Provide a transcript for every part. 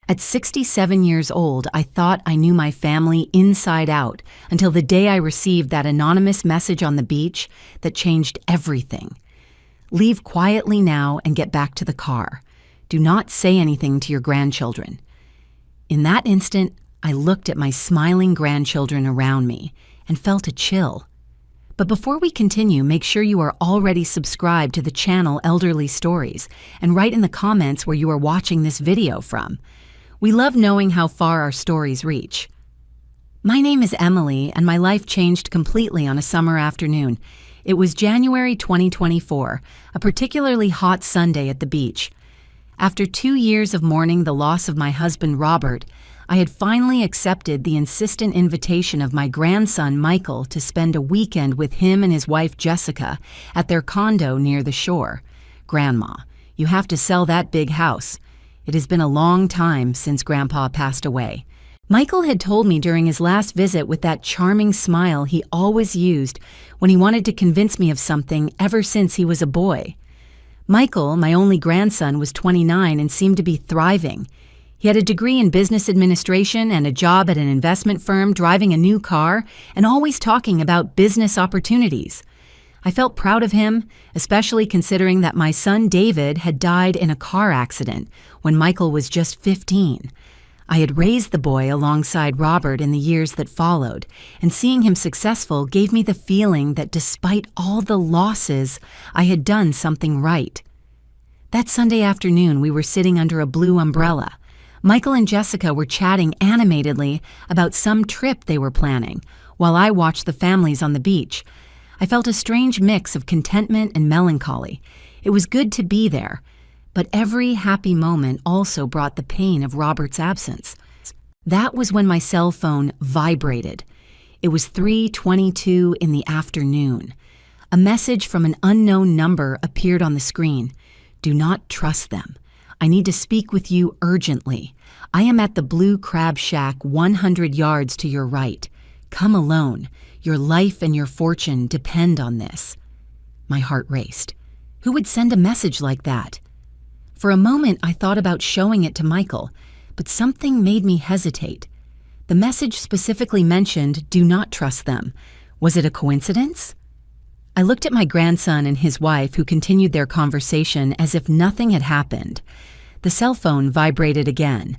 At 67 years old, I thought I knew my family inside out until the day I received that anonymous message on the beach that changed everything. Leave quietly now and get back to the car. Do not say anything to your grandchildren. In that instant, I looked at my smiling grandchildren around me and felt a chill. But before we continue, make sure you are already subscribed to the channel Elderly Stories and write in the comments where you are watching this video from. We love knowing how far our stories reach. My name is Emily, and my life changed completely on a summer afternoon. It was January 2024, a particularly hot Sunday at the beach. After 2 years of mourning the loss of my husband Robert, I had finally accepted the insistent invitation of my grandson Michael to spend a weekend with him and his wife Jessica at their condo near the shore. Grandma, you have to sell that big house. It has been a long time since Grandpa passed away. Michael had told me during his last visit with that charming smile he always used when he wanted to convince me of something ever since he was a boy. Michael, my only grandson, was 29 and seemed to be thriving. He had a degree in business administration and a job at an investment firm, driving a new car, and always talking about business opportunities. I felt proud of him, especially considering that my son David had died in a car accident when Michael was just 15. I had raised the boy alongside Robert in the years that followed, and seeing him successful gave me the feeling that despite all the losses, I had done something right. That Sunday afternoon, we were sitting under a blue umbrella. Michael and Jessica were chatting animatedly about some trip they were planning, while I watched the families on the beach. I felt a strange mix of contentment and melancholy. It was good to be there, but every happy moment also brought the pain of Robert's absence. That was when my cell phone vibrated. It was 3:22 in the afternoon. A message from an unknown number appeared on the screen. Do not trust them. I need to speak with you urgently. I am at the Blue Crab Shack 100 yards to your right. Come alone. Your life and your fortune depend on this. My heart raced. Who would send a message like that? For a moment, I thought about showing it to Michael, but something made me hesitate. The message specifically mentioned, do not trust them. Was it a coincidence? I looked at my grandson and his wife, who continued their conversation as if nothing had happened. The cell phone vibrated again.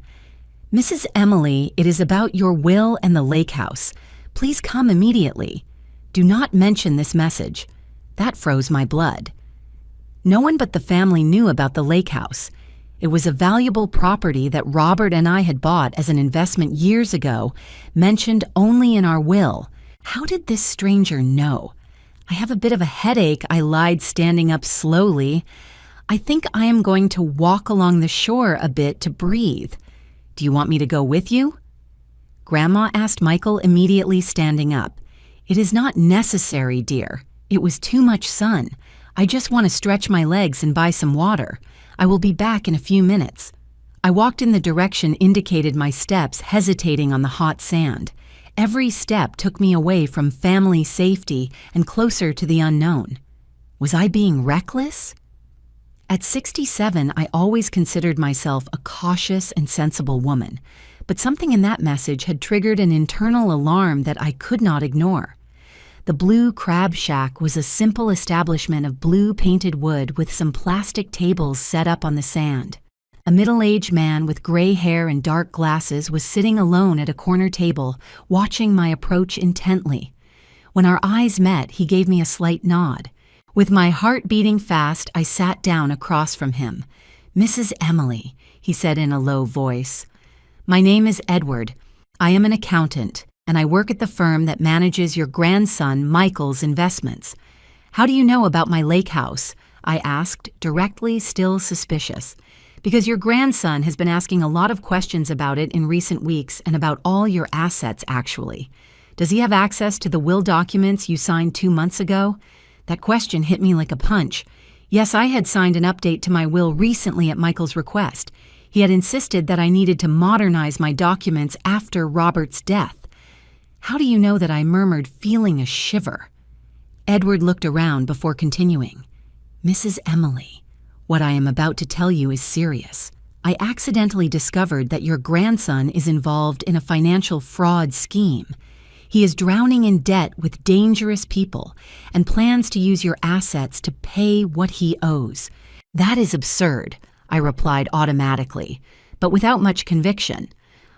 Mrs. Emily, it is about your will and the lake house. Please come immediately. Do not mention this message. That froze my blood. No one but the family knew about the lake house. It was a valuable property that Robert and I had bought as an investment years ago, mentioned only in our will. How did this stranger know? I have a bit of a headache, I lied, standing up slowly. I think I am going to walk along the shore a bit to breathe. Do you want me to go with you? Grandma asked Michael, immediately standing up. It is not necessary, dear. It was too much sun. I just want to stretch my legs and buy some water. I will be back in a few minutes. I walked in the direction indicated, my steps hesitating on the hot sand. Every step took me away from family safety and closer to the unknown. Was I being reckless? At 67, I always considered myself a cautious and sensible woman, but something in that message had triggered an internal alarm that I could not ignore. The Blue Crab Shack was a simple establishment of blue painted wood with some plastic tables set up on the sand. A middle-aged man with gray hair and dark glasses was sitting alone at a corner table, watching my approach intently. When our eyes met, he gave me a slight nod. With my heart beating fast, I sat down across from him. Mrs. Emily, he said in a low voice. My name is Edward. I am an accountant, and I work at the firm that manages your grandson Michael's investments. How do you know about my lake house? I asked, directly, still suspicious. Because your grandson has been asking a lot of questions about it in recent weeks and about all your assets, actually. Does he have access to the will documents you signed 2 months ago? That question hit me like a punch. Yes, I had signed an update to my will recently at Michael's request. He had insisted that I needed to modernize my documents after Robert's death. How do you know that? I murmured, feeling a shiver. Edward looked around before continuing. Mrs. Emily, what I am about to tell you is serious. I accidentally discovered that your grandson is involved in a financial fraud scheme. He is drowning in debt with dangerous people and plans to use your assets to pay what he owes. That is absurd, I replied automatically, but without much conviction.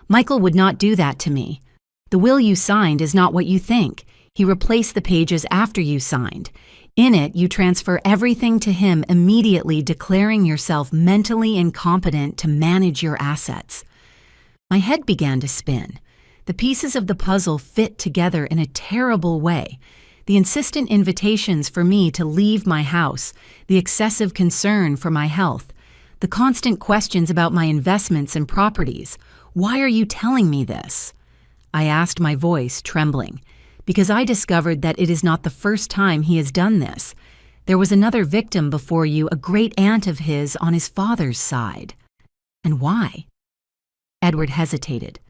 Michael would not do that to me. The will you signed is not what you think. He replaced the pages after you signed. In it, you transfer everything to him immediately, declaring yourself mentally incompetent to manage your assets. My head began to spin. The pieces of the puzzle fit together in a terrible way. The insistent invitations for me to leave my house, the excessive concern for my health, the constant questions about my investments and properties. Why are you telling me this? I asked, my voice trembling, because I discovered that it is not the first time he has done this. There was another victim before you, a great aunt of his on his father's side. And why? Edward hesitated.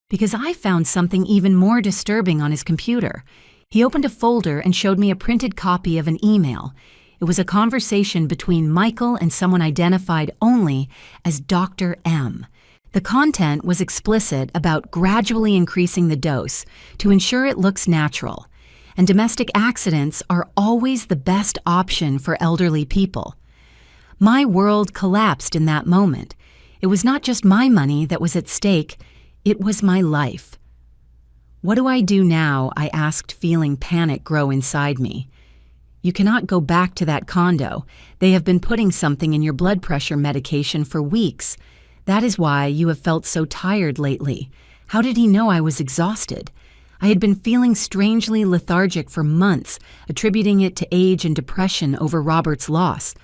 Because I found something even more disturbing on his computer. He opened a folder and showed me a printed copy of an email. It was a conversation between Michael and someone identified only as Dr. M. The content was explicit about gradually increasing the dose to ensure it looks natural, and domestic accidents are always the best option for elderly people. My world collapsed in that moment. It was not just my money that was at stake, it was my life. What do I do now? I asked, feeling panic grow inside me. You cannot go back to that condo. They have been putting something in your blood pressure medication for weeks. That is why you have felt so tired lately. How did he know I was exhausted? I had been feeling strangely lethargic for months, attributing it to age and depression over Robert's loss.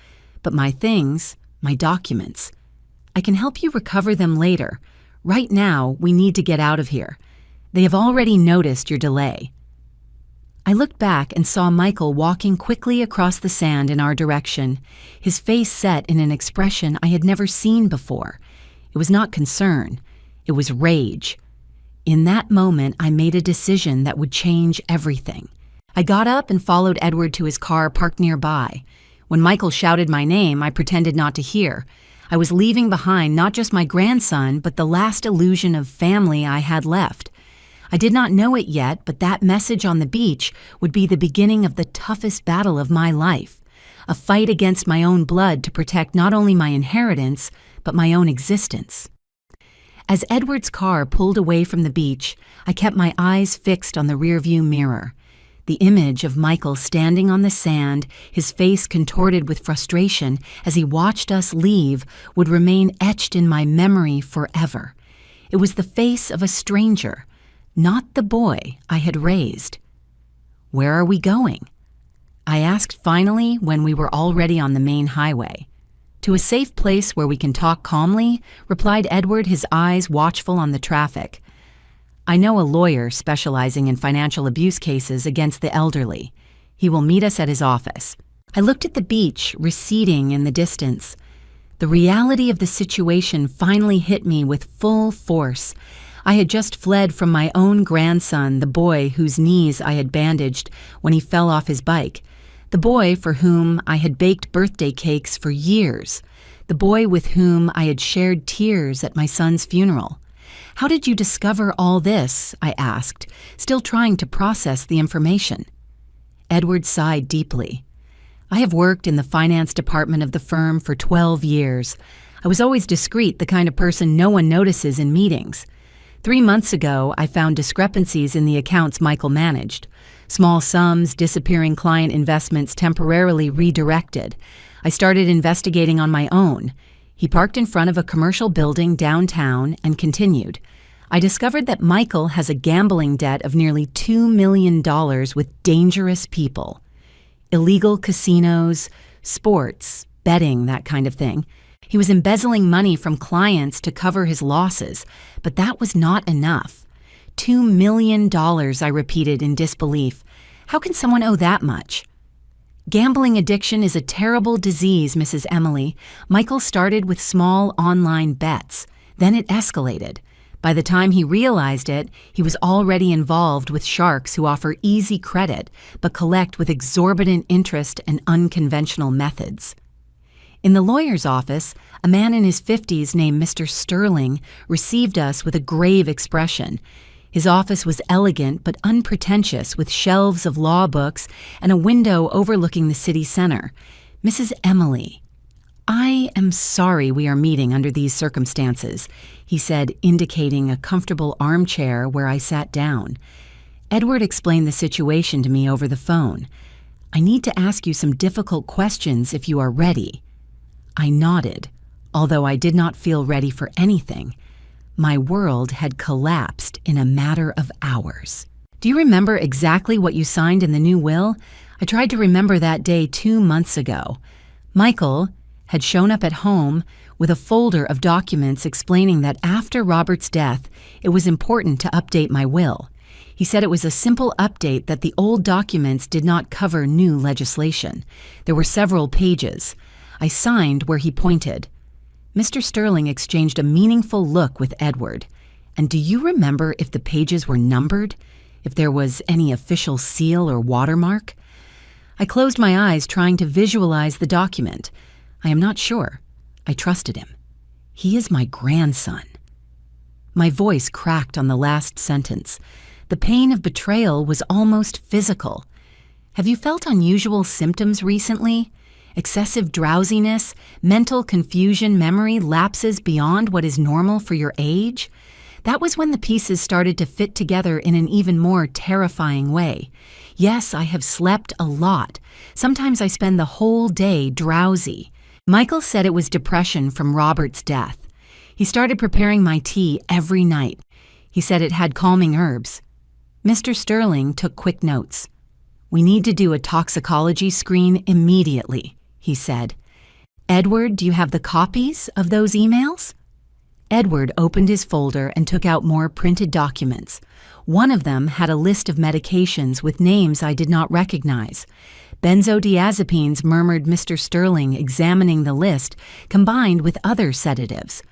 But my things, my documents, I can help you recover them later. Right now, we need to get out of here. They have already noticed your delay. I looked back and saw Michael walking quickly across the sand in our direction, his face set in an expression I had never seen before. It was not concern, it was rage. In that moment, I made a decision that would change everything. I got up and followed Edward to his car parked nearby. When Michael shouted my name, I pretended not to hear. I was leaving behind not just my grandson, but the last illusion of family I had left. I did not know it yet, but that message on the beach would be the beginning of the toughest battle of my life, a fight against my own blood to protect not only my inheritance, but my own existence. As Edward's car pulled away from the beach, I kept my eyes fixed on the rearview mirror. The image of Michael standing on the sand, his face contorted with frustration as he watched us leave, would remain etched in my memory forever. It was the face of a stranger, not the boy I had raised. Where are we going? I asked finally when we were already on the main highway. To a safe place where we can talk calmly, replied Edward, his eyes watchful on the traffic. I know a lawyer specializing in financial abuse cases against the elderly. He will meet us at his office. I looked at the beach, receding in the distance. The reality of the situation finally hit me with full force. I had just fled from my own grandson, the boy whose knees I had bandaged when he fell off his bike. The boy for whom I had baked birthday cakes for years. The boy with whom I had shared tears at my son's funeral. How did you discover all this? I asked, still trying to process the information. Edward sighed deeply. I have worked in the finance department of the firm for 12 years. I was always discreet, the kind of person no one notices in meetings. 3 months ago, I found discrepancies in the accounts Michael managed. Small sums, disappearing client investments temporarily redirected. I started investigating on my own. He parked in front of a commercial building downtown and continued. I discovered that Michael has a gambling debt of nearly $2 million with dangerous people. Illegal casinos, sports, betting, that kind of thing. He was embezzling money from clients to cover his losses, but that was not enough. $2 million, I repeated in disbelief. How can someone owe that much? Gambling addiction is a terrible disease, Mrs. Emily. Michael started with small online bets. Then it escalated. By the time he realized it, he was already involved with sharks who offer easy credit but collect with exorbitant interest and unconventional methods. In the lawyer's office, a man in his 50s named Mr. Sterling received us with a grave expression. His office was elegant but unpretentious, with shelves of law books and a window overlooking the city center. "Mrs. Emily, I am sorry we are meeting under these circumstances," he said, indicating a comfortable armchair where I sat down. Edward explained the situation to me over the phone. "I need to ask you some difficult questions if you are ready." I nodded, although I did not feel ready for anything. My world had collapsed in a matter of hours. "Do you remember exactly what you signed in the new will? I tried to remember that day 2 months ago." Michael had shown up at home with a folder of documents explaining that after Robert's death, it was important to update my will. He said it was a simple update, that the old documents did not cover new legislation. There were several pages. I signed where he pointed. Mr. Sterling exchanged a meaningful look with Edward. "And do you remember if the pages were numbered? If there was any official seal or watermark?" I closed my eyes, trying to visualize the document. "I am not sure." I trusted him. "He is my grandson." My voice cracked on the last sentence. The pain of betrayal was almost physical. "Have you felt unusual symptoms recently? Excessive drowsiness, mental confusion, memory lapses beyond what is normal for your age?" That was when the pieces started to fit together in an even more terrifying way. "Yes, I have slept a lot. Sometimes I spend the whole day drowsy." Michael said it was depression from Robert's death. He started preparing my tea every night. He said it had calming herbs. Mr. Sterling took quick notes. "We need to do a toxicology screen immediately," he said. "Edward, do you have the copies of those emails?" Edward opened his folder and took out more printed documents. One of them had a list of medications with names I did not recognize. "Benzodiazepines," murmured Mr. Sterling, examining the list, "combined with other sedatives.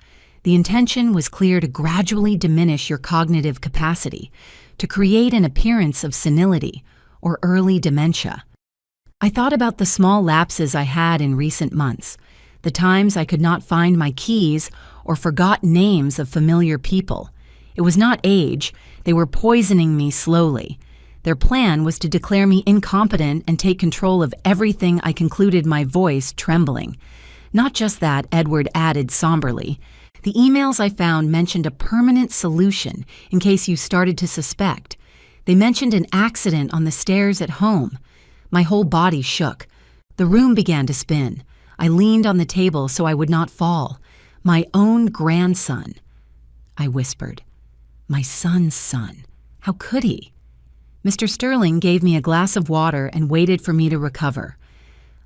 The intention was clear: to gradually diminish your cognitive capacity, to create an appearance of senility or early dementia." I thought about the small lapses I had in recent months, the times I could not find my keys or forgot names of familiar people. It was not age. They were poisoning me slowly. Their plan was to declare me incompetent and take control of everything. I concluded, my voice trembling. "Not just that," Edward added somberly. "The emails I found mentioned a permanent solution in case you started to suspect. They mentioned an accident on the stairs at home." My whole body shook. The room began to spin. I leaned on the table so I would not fall. "My own grandson," I whispered. "My son's son. How could he?" Mr. Sterling gave me a glass of water and waited for me to recover.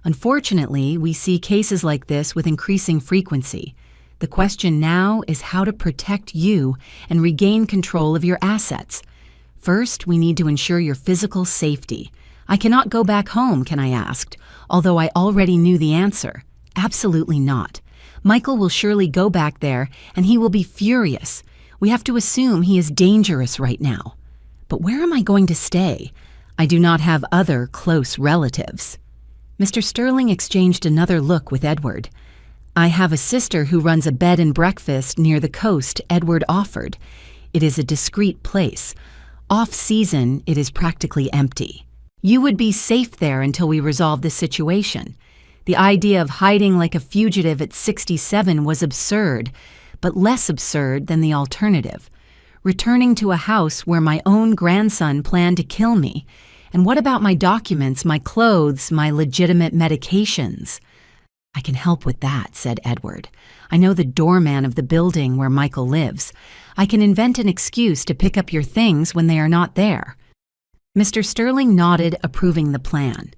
"Unfortunately, we see cases like this with increasing frequency. The question now is how to protect you and regain control of your assets. First, we need to ensure your physical safety." "I cannot go back home," I asked, although I already knew the answer. "Absolutely not. Michael will surely go back there, and he will be furious. We have to assume he is dangerous right now. But where am I going to stay? I do not have other close relatives." Mr. Sterling exchanged another look with Edward. "I have a sister who runs a bed and breakfast near the coast," Edward offered. "It is a discreet place. Off-season, it is practically empty. You would be safe there until we resolve this situation." The idea of hiding like a fugitive at 67 was absurd, but less absurd than the alternative. Returning to a house where my own grandson planned to kill me. And what about my documents, my clothes, my legitimate medications? "I can help with that," said Edward. "I know the doorman of the building where Michael lives. I can invent an excuse to pick up your things when they are not there." Mr. Sterling nodded, approving the plan.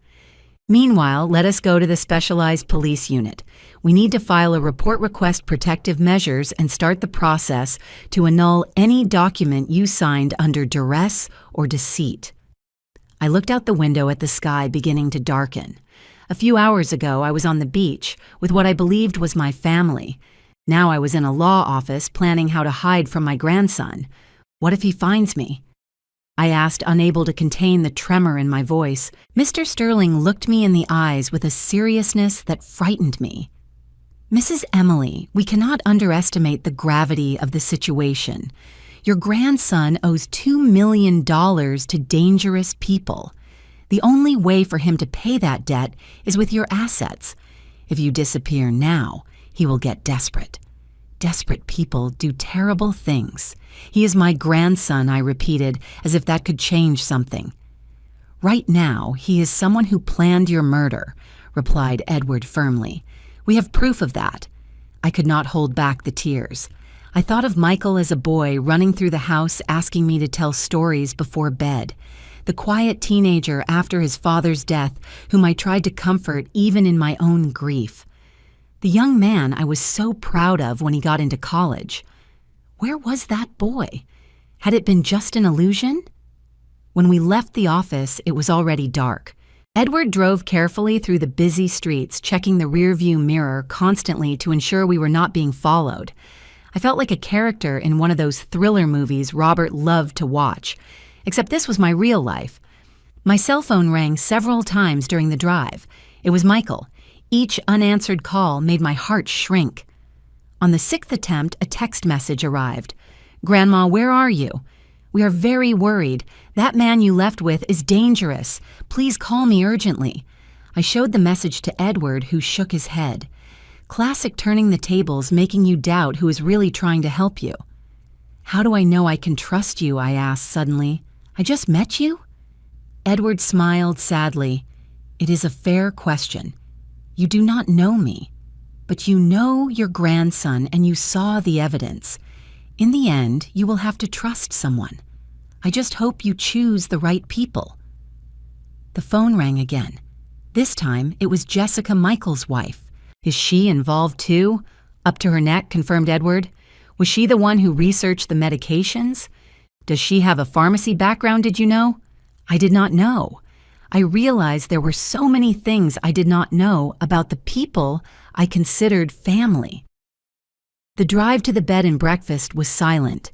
"Meanwhile, let us go to the specialized police unit. We need to file a report, request protective measures, and start the process to annul any document you signed under duress or deceit." I looked out the window at the sky beginning to darken. A few hours ago, I was on the beach with what I believed was my family. Now I was in a law office planning how to hide from my grandson. What if he finds me? I asked, unable to contain the tremor in my voice. Mr. Sterling looked me in the eyes with a seriousness that frightened me. Mrs. Emily, we cannot underestimate the gravity of the situation. Your grandson owes $2 million to dangerous people. The only way for him to pay that debt is with your assets. If you disappear now, he will get desperate. Desperate people do terrible things. He is my grandson, I repeated, as if that could change something. Right now, he is someone who planned your murder, replied Edward firmly. We have proof of that. I could not hold back the tears. I thought of Michael as a boy running through the house asking me to tell stories before bed. The quiet teenager after his father's death whom I tried to comfort even in my own grief. The young man I was so proud of when he got into college. Where was that boy? Had it been just an illusion? When we left the office, it was already dark. Edward drove carefully through the busy streets, checking the rearview mirror constantly to ensure we were not being followed. I felt like a character in one of those thriller movies Robert loved to watch, except this was my real life. My cell phone rang several times during the drive. It was Michael. Each unanswered call made my heart shrink. On the 6th attempt, a text message arrived. "Grandma, where are you? We are very worried. That man you left with is dangerous. Please call me urgently." I showed the message to Edward, who shook his head. Classic turning the tables, making you doubt who is really trying to help you. "How do I know I can trust you?" I asked suddenly. "I just met you?" Edward smiled sadly. "It is a fair question. You do not know me, but you know your grandson and you saw the evidence. In the end, you will have to trust someone. I just hope you choose the right people." The phone rang again. This time, it was Jessica, Michael's wife. "Is she involved too?" "Up to her neck," confirmed Edward. "Was she the one who researched the medications? Does she have a pharmacy background, did you know?" I did not know. I realized there were so many things I did not know about the people I considered family. The drive to the bed and breakfast was silent.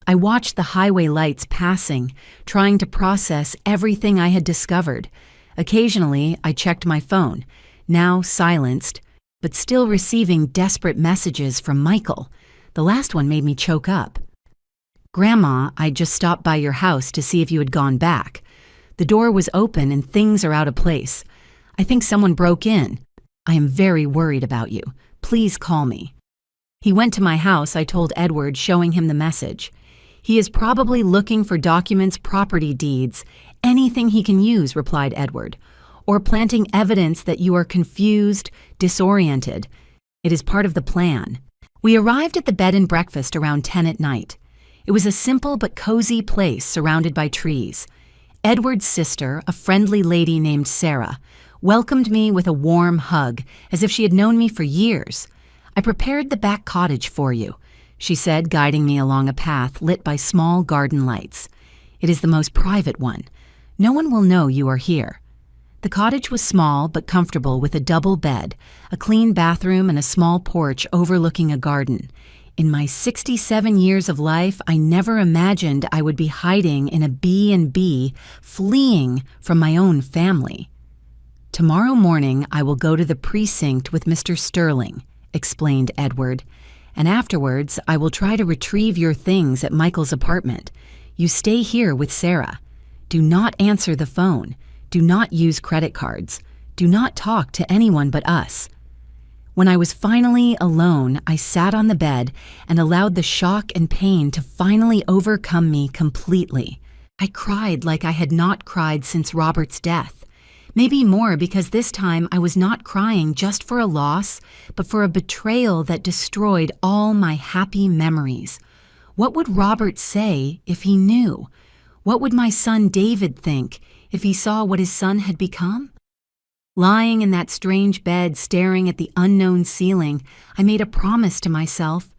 I watched the highway lights passing, trying to process everything I had discovered. Occasionally, I checked my phone, now silenced, but still receiving desperate messages from Michael. The last one made me choke up. "Grandma, I just stopped by your house to see if you had gone back. The door was open and things are out of place. I think someone broke in. I am very worried about you. Please call me." He went to my house, I told Edward, showing him the message. "He is probably looking for documents, property deeds, anything he can use," replied Edward, "or planting evidence that you are confused, disoriented. It is part of the plan." We arrived at the bed and breakfast around 10 at night. It was a simple but cozy place surrounded by trees. Edward's sister, a friendly lady named Sarah, welcomed me with a warm hug, as if she had known me for years. "I prepared the back cottage for you," she said, guiding me along a path lit by small garden lights. "It is the most private one. No one will know you are here." The cottage was small but comfortable, with a double bed, a clean bathroom, and a small porch overlooking a garden. In my 67 years of life, I never imagined I would be hiding in a B&B, fleeing from my own family. "Tomorrow morning, I will go to the precinct with Mr. Sterling," explained Edward, "and afterwards, I will try to retrieve your things at Michael's apartment. You stay here with Sarah. Do not answer the phone. Do not use credit cards. Do not talk to anyone but us." When I was finally alone, I sat on the bed and allowed the shock and pain to finally overcome me completely. I cried like I had not cried since Robert's death. Maybe more because this time I was not crying just for a loss, but for a betrayal that destroyed all my happy memories. What would Robert say if he knew? What would my son David think if he saw what his son had become? Lying in that strange bed, staring at the unknown ceiling, I made a promise to myself.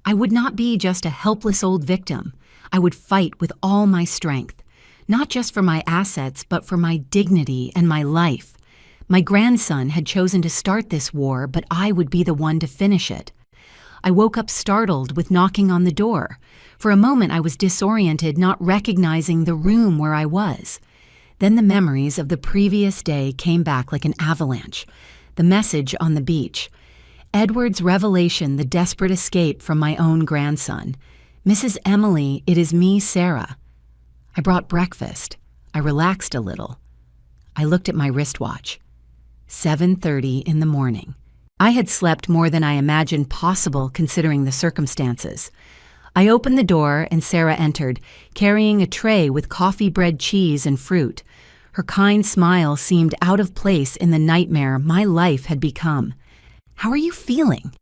I would not be just a helpless old victim. I would fight with all my strength, not just for my assets, but for my dignity and my life. My grandson had chosen to start this war, but I would be the one to finish it. I woke up startled with knocking on the door. For a moment, I was disoriented, not recognizing the room where I was. Then the memories of the previous day came back like an avalanche. The message on the beach. Edward's revelation, the desperate escape from my own grandson. Mrs. Emily, it is me, Sarah. I brought breakfast. I relaxed a little. I looked at my wristwatch. 7:30 in the morning. I had slept more than I imagined possible considering the circumstances. I opened the door and Sarah entered, carrying a tray with coffee, bread, cheese, and fruit. Her kind smile seemed out of place in the nightmare my life had become. "How are you feeling?"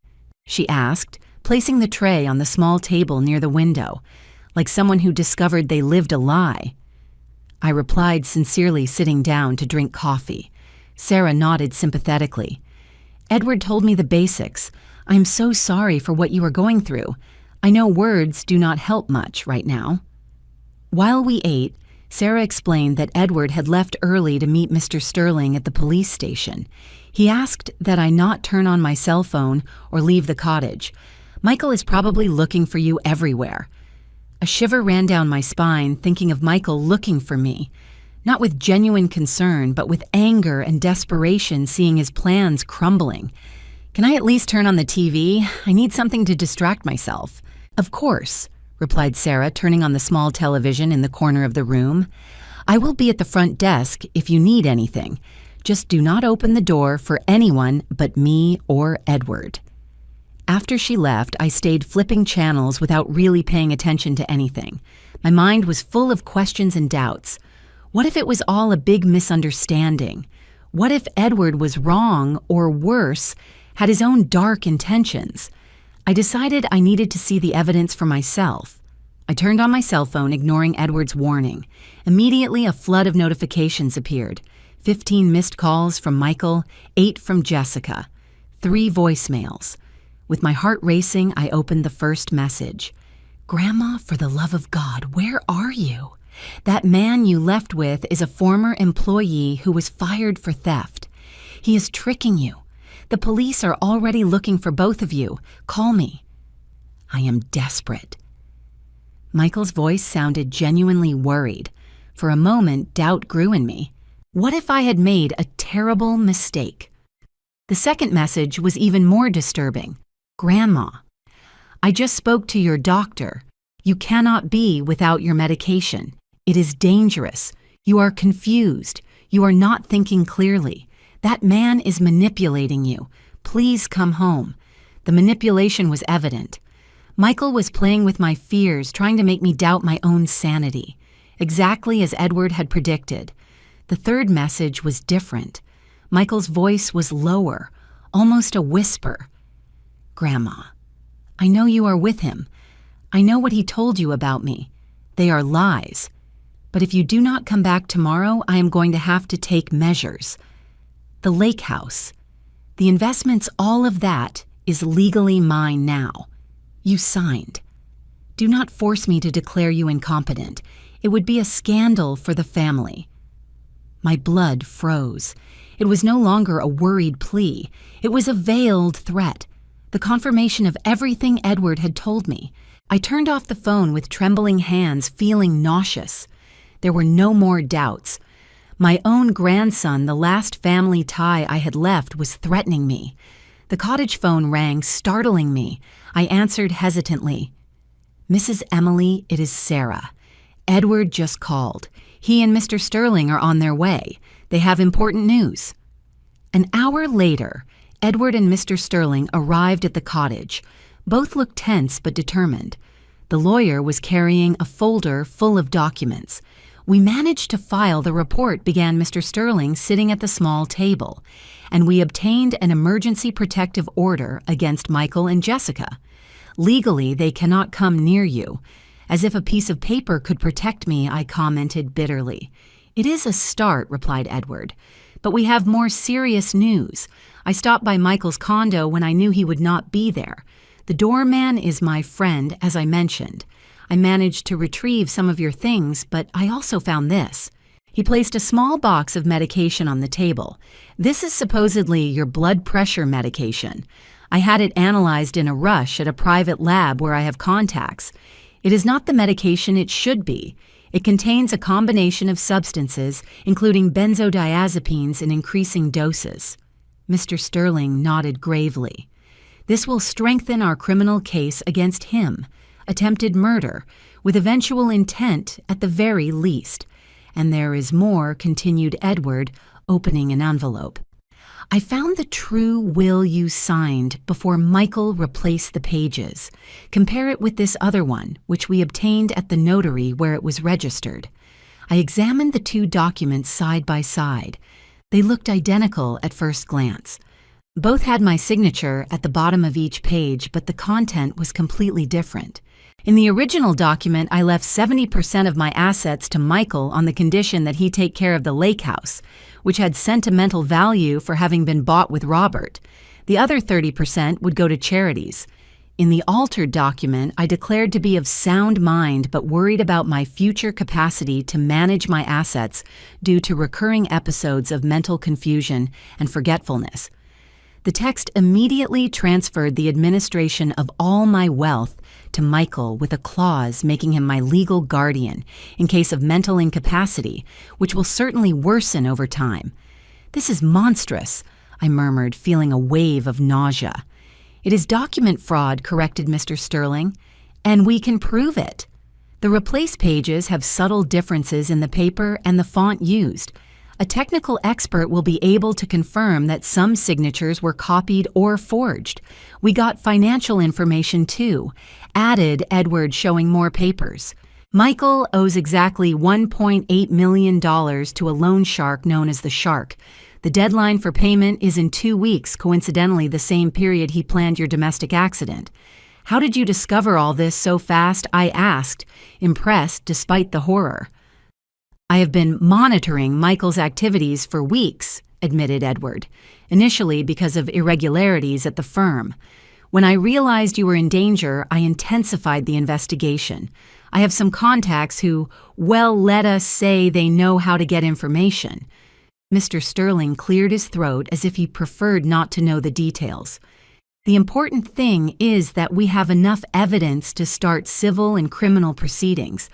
she asked, placing the tray on the small table near the window, like someone who discovered they lived a lie. I replied sincerely, sitting down to drink coffee. Sarah nodded sympathetically. "Edward told me the basics. I'm so sorry for what you are going through. I know words do not help much right now." While we ate, Sarah explained that Edward had left early to meet Mr. Sterling at the police station. He asked that I not turn on my cell phone or leave the cottage. "Michael is probably looking for you everywhere." A shiver ran down my spine, thinking of Michael looking for me, not with genuine concern, but with anger and desperation, seeing his plans crumbling. "Can I at least turn on the TV? I need something to distract myself." "Of course," replied Sarah, turning on the small television in the corner of the room. "I will be at the front desk if you need anything. Just do not open the door for anyone but me or Edward." After she left, I stayed flipping channels without really paying attention to anything. My mind was full of questions and doubts. What if it was all a big misunderstanding? What if Edward was wrong, or worse, had his own dark intentions? I decided I needed to see the evidence for myself. I turned on my cell phone, ignoring Edward's warning. Immediately, a flood of notifications appeared. 15 missed calls from Michael, 8 from Jessica, 3 voicemails. With my heart racing, I opened the first message. "Grandma, for the love of God, where are you? That man you left with is a former employee who was fired for theft. He is tricking you. The police are already looking for both of you. Call me. I am desperate." Michael's voice sounded genuinely worried. For a moment, doubt grew in me. What if I had made a terrible mistake? The second message was even more disturbing. "Grandma, I just spoke to your doctor. You cannot be without your medication. It is dangerous. You are confused. You are not thinking clearly. That man is manipulating you. Please come home." The manipulation was evident. Michael was playing with my fears, trying to make me doubt my own sanity, exactly as Edward had predicted. The third message was different. Michael's voice was lower, almost a whisper. "Grandma, I know you are with him. I know what he told you about me. They are lies. But if you do not come back tomorrow, I am going to have to take measures. The lake house, the investments, all of that is legally mine now. You signed. Do not force me to declare you incompetent. It would be a scandal for the family." My blood froze. It was no longer a worried plea. It was a veiled threat. The confirmation of everything Edward had told me. I turned off the phone with trembling hands, feeling nauseous. There were no more doubts. My own grandson, the last family tie I had left, was threatening me. The cottage phone rang, startling me. I answered hesitantly. "Mrs. Emily, it is Sarah. Edward just called. He and Mr. Sterling are on their way. They have important news." An hour later, Edward and Mr. Sterling arrived at the cottage. Both looked tense but determined. The lawyer was carrying a folder full of documents. "We managed to file the report," began Mr. Sterling, sitting at the small table, "and we obtained an emergency protective order against Michael and Jessica. Legally, they cannot come near you. As if a piece of paper could protect me," I commented bitterly. "It is a start," replied Edward. "But we have more serious news. I stopped by Michael's condo when I knew he would not be there. The doorman is my friend, as I mentioned. I managed to retrieve some of your things, but I also found this." He placed a small box of medication on the table. "This is supposedly your blood pressure medication. I had it analyzed in a rush at a private lab where I have contacts. It is not the medication it should be. It contains a combination of substances, including benzodiazepines in increasing doses." Mr. Sterling nodded gravely. This will strengthen our criminal case against him, attempted murder, with eventual intent at the very least. And there is more," continued Edward, opening an envelope. "I found the true will you signed before Michael replaced the pages. Compare it with this other one, which we obtained at the notary where it was registered." I examined the two documents side by side. They looked identical at first glance. Both had my signature at the bottom of each page, but the content was completely different. In the original document, I left 70% of my assets to Michael on the condition that he take care of the lake house, which had sentimental value for having been bought with Robert. The other 30% would go to charities. In the altered document, I declared to be of sound mind but worried about my future capacity to manage my assets due to recurring episodes of mental confusion and forgetfulness. The text immediately transferred the administration of all my wealth to Michael with a clause making him my legal guardian in case of mental incapacity, which will certainly worsen over time. "This is monstrous," I murmured, feeling a wave of nausea. "It is document fraud," corrected Mr. Sterling, "and we can prove it. The replace pages have subtle differences in the paper and the font used. A technical expert will be able to confirm that some signatures were copied or forged. We got financial information too," added Edward, showing more papers. "Michael owes exactly $1.8 million to a loan shark known as the Shark. The deadline for payment is in 2 weeks, coincidentally the same period he planned your domestic accident. How did you discover all this so fast?" I asked, impressed despite the horror. "I have been monitoring Michael's activities for weeks," admitted Edward, "initially because of irregularities at the firm. When I realized you were in danger, I intensified the investigation. I have some contacts who, well, let us say they know how to get information." Mr. Sterling cleared his throat as if he preferred not to know the details. "The important thing is that we have enough evidence to start civil and criminal proceedings.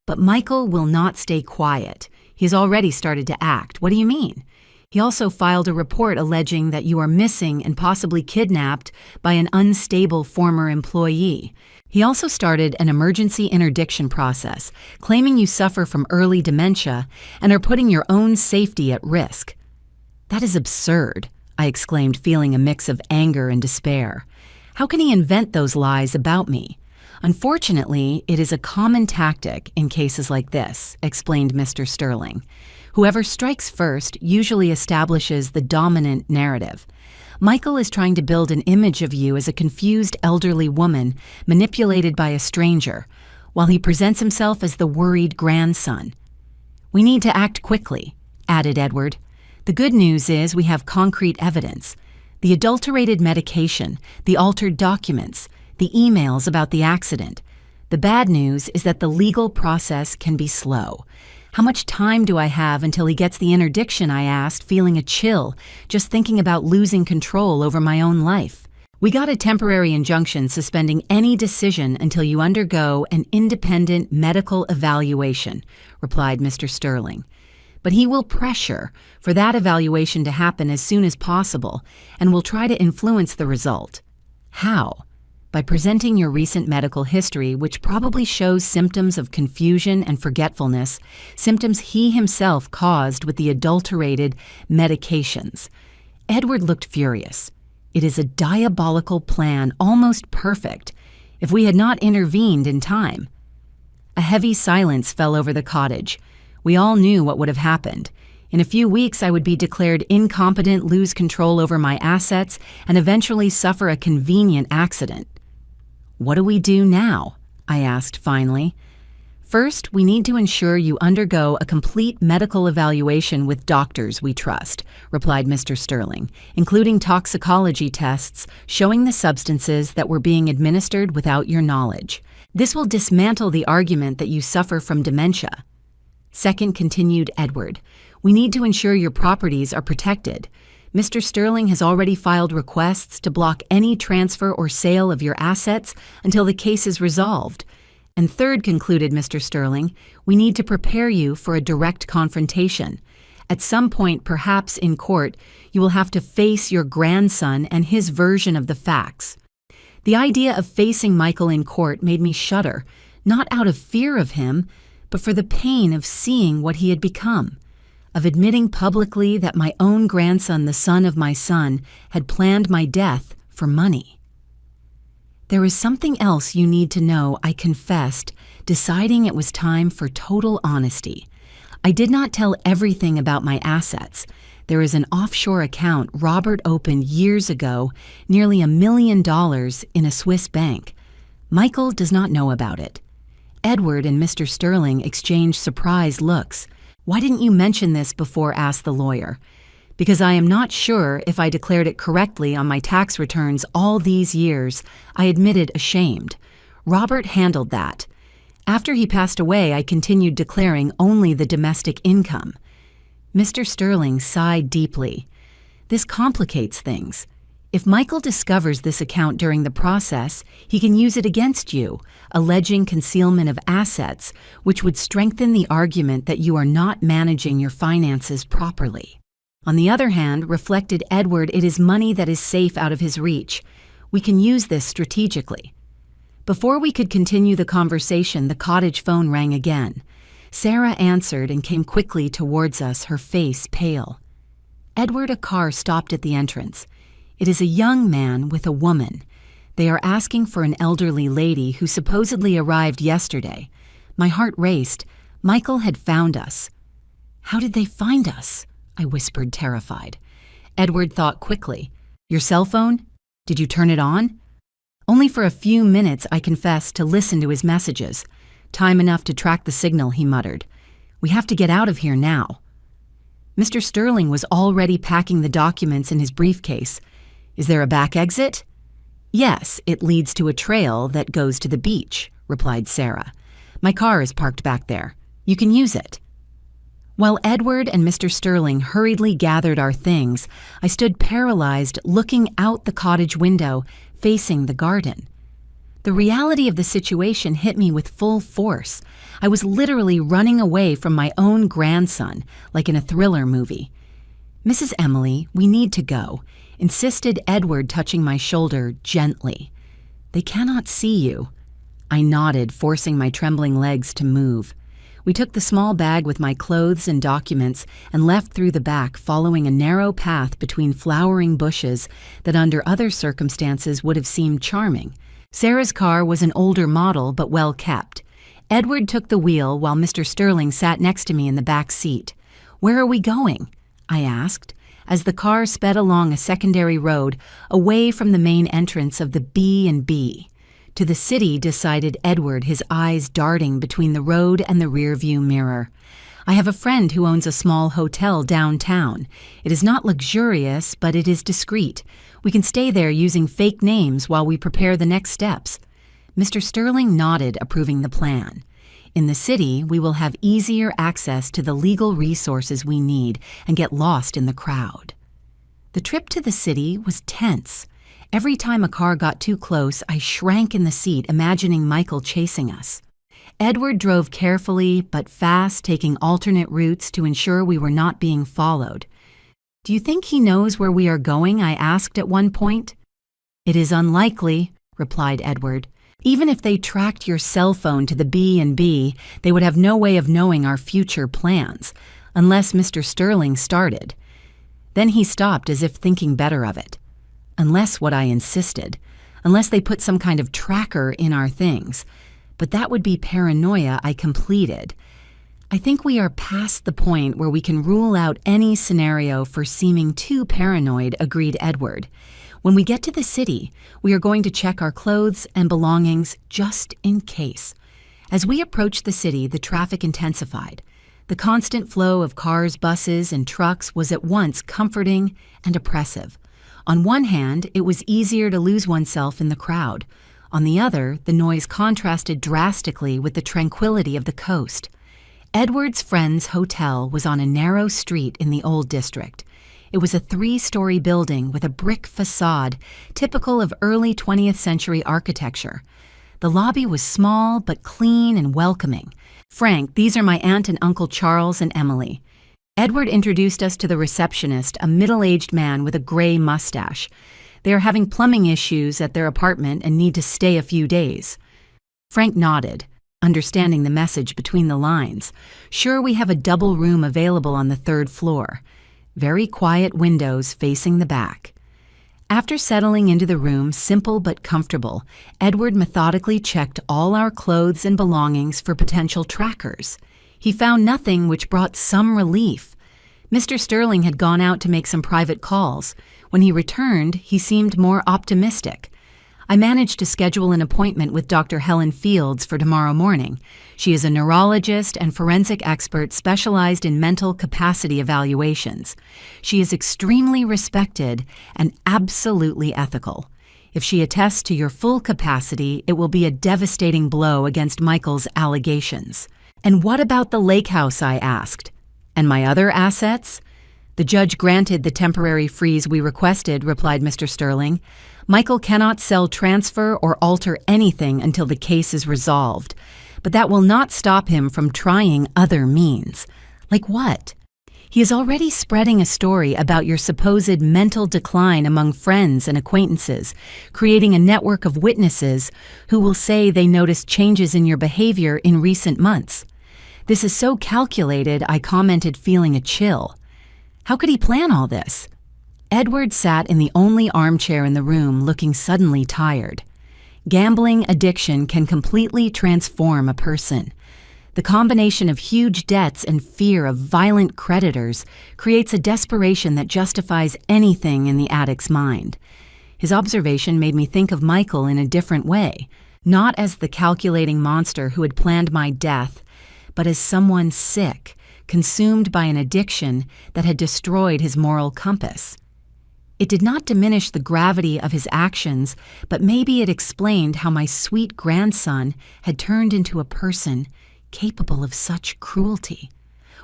But Michael will not stay quiet. He's already started to act." "What do you mean?" "He also filed a report alleging that you are missing and possibly kidnapped by an unstable former employee. He also started an emergency interdiction process, claiming you suffer from early dementia and are putting your own safety at risk." "That is absurd," I exclaimed, feeling a mix of anger and despair. "How can he invent those lies about me?" "Unfortunately, it is a common tactic in cases like this," explained Mr. Sterling. "Whoever strikes first usually establishes the dominant narrative. Michael is trying to build an image of you as a confused elderly woman manipulated by a stranger, while he presents himself as the worried grandson." "We need to act quickly," added Edward. "The good news is we have concrete evidence. The adulterated medication, the altered documents, the emails about the accident. The bad news is that the legal process can be slow. How much time do I have until he gets the interdiction?" I asked, feeling a chill, just thinking about losing control over my own life. "We got a temporary injunction suspending any decision until you undergo an independent medical evaluation," replied Mr. Sterling. "But he will pressure for that evaluation to happen as soon as possible and will try to influence the result." "How?" "By presenting your recent medical history, which probably shows symptoms of confusion and forgetfulness, symptoms he himself caused with the adulterated medications." Edward looked furious. "It is a diabolical plan, almost perfect, if we had not intervened in time." A heavy silence fell over the cottage. We all knew what would have happened. In a few weeks, I would be declared incompetent, lose control over my assets, and eventually suffer a convenient accident. "What do we do now?" I asked finally. "First, we need to ensure you undergo a complete medical evaluation with doctors we trust," replied Mr. Sterling, "including toxicology tests showing the substances that were being administered without your knowledge. This will dismantle the argument that you suffer from dementia." "Second," continued Edward, "we need to ensure your properties are protected. Mr. Sterling has already filed requests to block any transfer or sale of your assets until the case is resolved. And third," concluded Mr. Sterling, "we need to prepare you for a direct confrontation. At some point, perhaps in court, you will have to face your grandson and his version of the facts." The idea of facing Michael in court made me shudder, not out of fear of him, but for the pain of seeing what he had become, of admitting publicly that my own grandson, the son of my son, had planned my death for money. "There is something else you need to know," I confessed, deciding it was time for total honesty. I did not tell everything about my assets. There is an offshore account Robert opened years ago, nearly $1 million in a Swiss bank. Michael does not know about it. Edward and Mr. Sterling exchanged surprised looks. "Why didn't you mention this before?" asked the lawyer. "Because I am not sure if I declared it correctly on my tax returns all these years," I admitted, ashamed. "Robert handled that. After he passed away, I continued declaring only the domestic income." Mr. Sterling sighed deeply. "This complicates things. If Michael discovers this account during the process, he can use it against you, alleging concealment of assets, which would strengthen the argument that you are not managing your finances properly. On the other hand," reflected Edward, "it is money that is safe out of his reach. We can use this strategically." Before we could continue the conversation, the cottage phone rang again. Sarah answered and came quickly towards us, her face pale. "Edward, a car stopped at the entrance. It is a young man with a woman. They are asking for an elderly lady who supposedly arrived yesterday." My heart raced. Michael had found us. "How did they find us?" I whispered, terrified. Edward thought quickly. "Your cell phone? Did you turn it on?" "Only for a few minutes," I confessed, to listen to his messages. "Time enough to track the signal," he muttered. "We have to get out of here now." Mr. Sterling was already packing the documents in his briefcase. "Is there a back exit?" "Yes, it leads to a trail that goes to the beach," replied Sarah. "My car is parked back there. You can use it." While Edward and Mr. Sterling hurriedly gathered our things, I stood paralyzed, looking out the cottage window, facing the garden. The reality of the situation hit me with full force. I was literally running away from my own grandson, like in a thriller movie. "Mrs. Emily, we need to go," insisted Edward, touching my shoulder gently. "They cannot see you." I nodded, forcing my trembling legs to move. We took the small bag with my clothes and documents and left through the back, following a narrow path between flowering bushes that under other circumstances would have seemed charming. Sarah's car was an older model but well kept. Edward took the wheel while Mr. Sterling sat next to me in the back seat. "Where are we going?" I asked, as the car sped along a secondary road away from the main entrance of the B&B. "To the city," decided Edward, his eyes darting between the road and the rearview mirror. "I have a friend who owns a small hotel downtown. It is not luxurious, but it is discreet. We can stay there using fake names while we prepare the next steps." Mr. Sterling nodded, approving the plan. "In the city, we will have easier access to the legal resources we need and get lost in the crowd." The trip to the city was tense. Every time a car got too close, I shrank in the seat, imagining Michael chasing us. Edward drove carefully but fast, taking alternate routes to ensure we were not being followed. "Do you think he knows where we are going?" I asked at one point. "It is unlikely," replied Edward. "Even if they tracked your cell phone to the B&B, they would have no way of knowing our future plans, unless Mr. Sterling started." Then he stopped, as if thinking better of it. "Unless," what I insisted, "unless they put some kind of tracker in our things. But that would be paranoia," I completed. "I think we are past the point where we can rule out any scenario for seeming too paranoid," agreed Edward. "When we get to the city, we are going to check our clothes and belongings just in case." As we approached the city, the traffic intensified. The constant flow of cars, buses, and trucks was at once comforting and oppressive. On one hand, it was easier to lose oneself in the crowd. On the other, the noise contrasted drastically with the tranquility of the coast. Edward's friend's hotel was on a narrow street in the old district. It was a 3-story building with a brick facade, typical of early 20th century architecture. The lobby was small but clean and welcoming. "Frank, these are my aunt and Uncle Charles and Emily." Edward introduced us to the receptionist, a middle-aged man with a gray mustache. They are having plumbing issues at their apartment and need to stay a few days." Frank nodded, understanding the message between the lines. "Sure, we have a double room available on the 3rd floor. Very quiet windows facing the back." After settling into the room, simple but comfortable, Edward methodically checked all our clothes and belongings for potential trackers. He found nothing, which brought some relief. Mr. Sterling had gone out to make some private calls. When he returned, he seemed more optimistic. I managed to schedule an appointment with Dr. Helen Fields for tomorrow morning. She is a neurologist and forensic expert specialized in mental capacity evaluations. She is extremely respected and absolutely ethical. If she attests to your full capacity, it will be a devastating blow against Michael's allegations. "And what about the lake house?" I asked. "And my other assets?" "The judge granted the temporary freeze we requested," replied Mr. Sterling. "Michael cannot sell, transfer, or alter anything until the case is resolved. But that will not stop him from trying other means." "Like what?" "He is already spreading a story about your supposed mental decline among friends and acquaintances, creating a network of witnesses who will say they noticed changes in your behavior in recent months. This is so calculated," I commented, feeling a chill. "How could he plan all this?" Edward sat in the only armchair in the room, looking suddenly tired. Gambling addiction can completely transform a person. The combination of huge debts and fear of violent creditors creates a desperation that justifies anything in the addict's mind. His observation made me think of Michael in a different way, not as the calculating monster who had planned my death, but as someone sick, consumed by an addiction that had destroyed his moral compass. It did not diminish the gravity of his actions, but maybe it explained how my sweet grandson had turned into a person capable of such cruelty.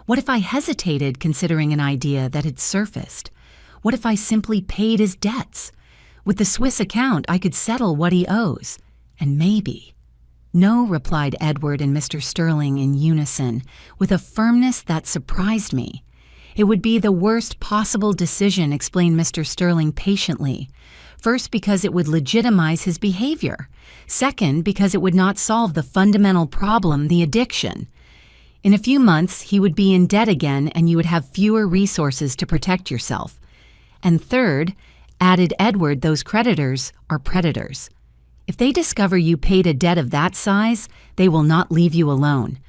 What if I hesitated considering an idea that had surfaced? What if I simply paid his debts? With the Swiss account, I could settle what he owes. And maybe. "No," replied Edward and Mr. Sterling in unison, with a firmness that surprised me. "It would be the worst possible decision," explained Mr. Sterling patiently. "First, because it would legitimize his behavior. Second, because it would not solve the fundamental problem, the addiction. In a few months, he would be in debt again and you would have fewer resources to protect yourself. And third," added Edward, "those creditors are predators. If they discover you paid a debt of that size, they will not leave you alone.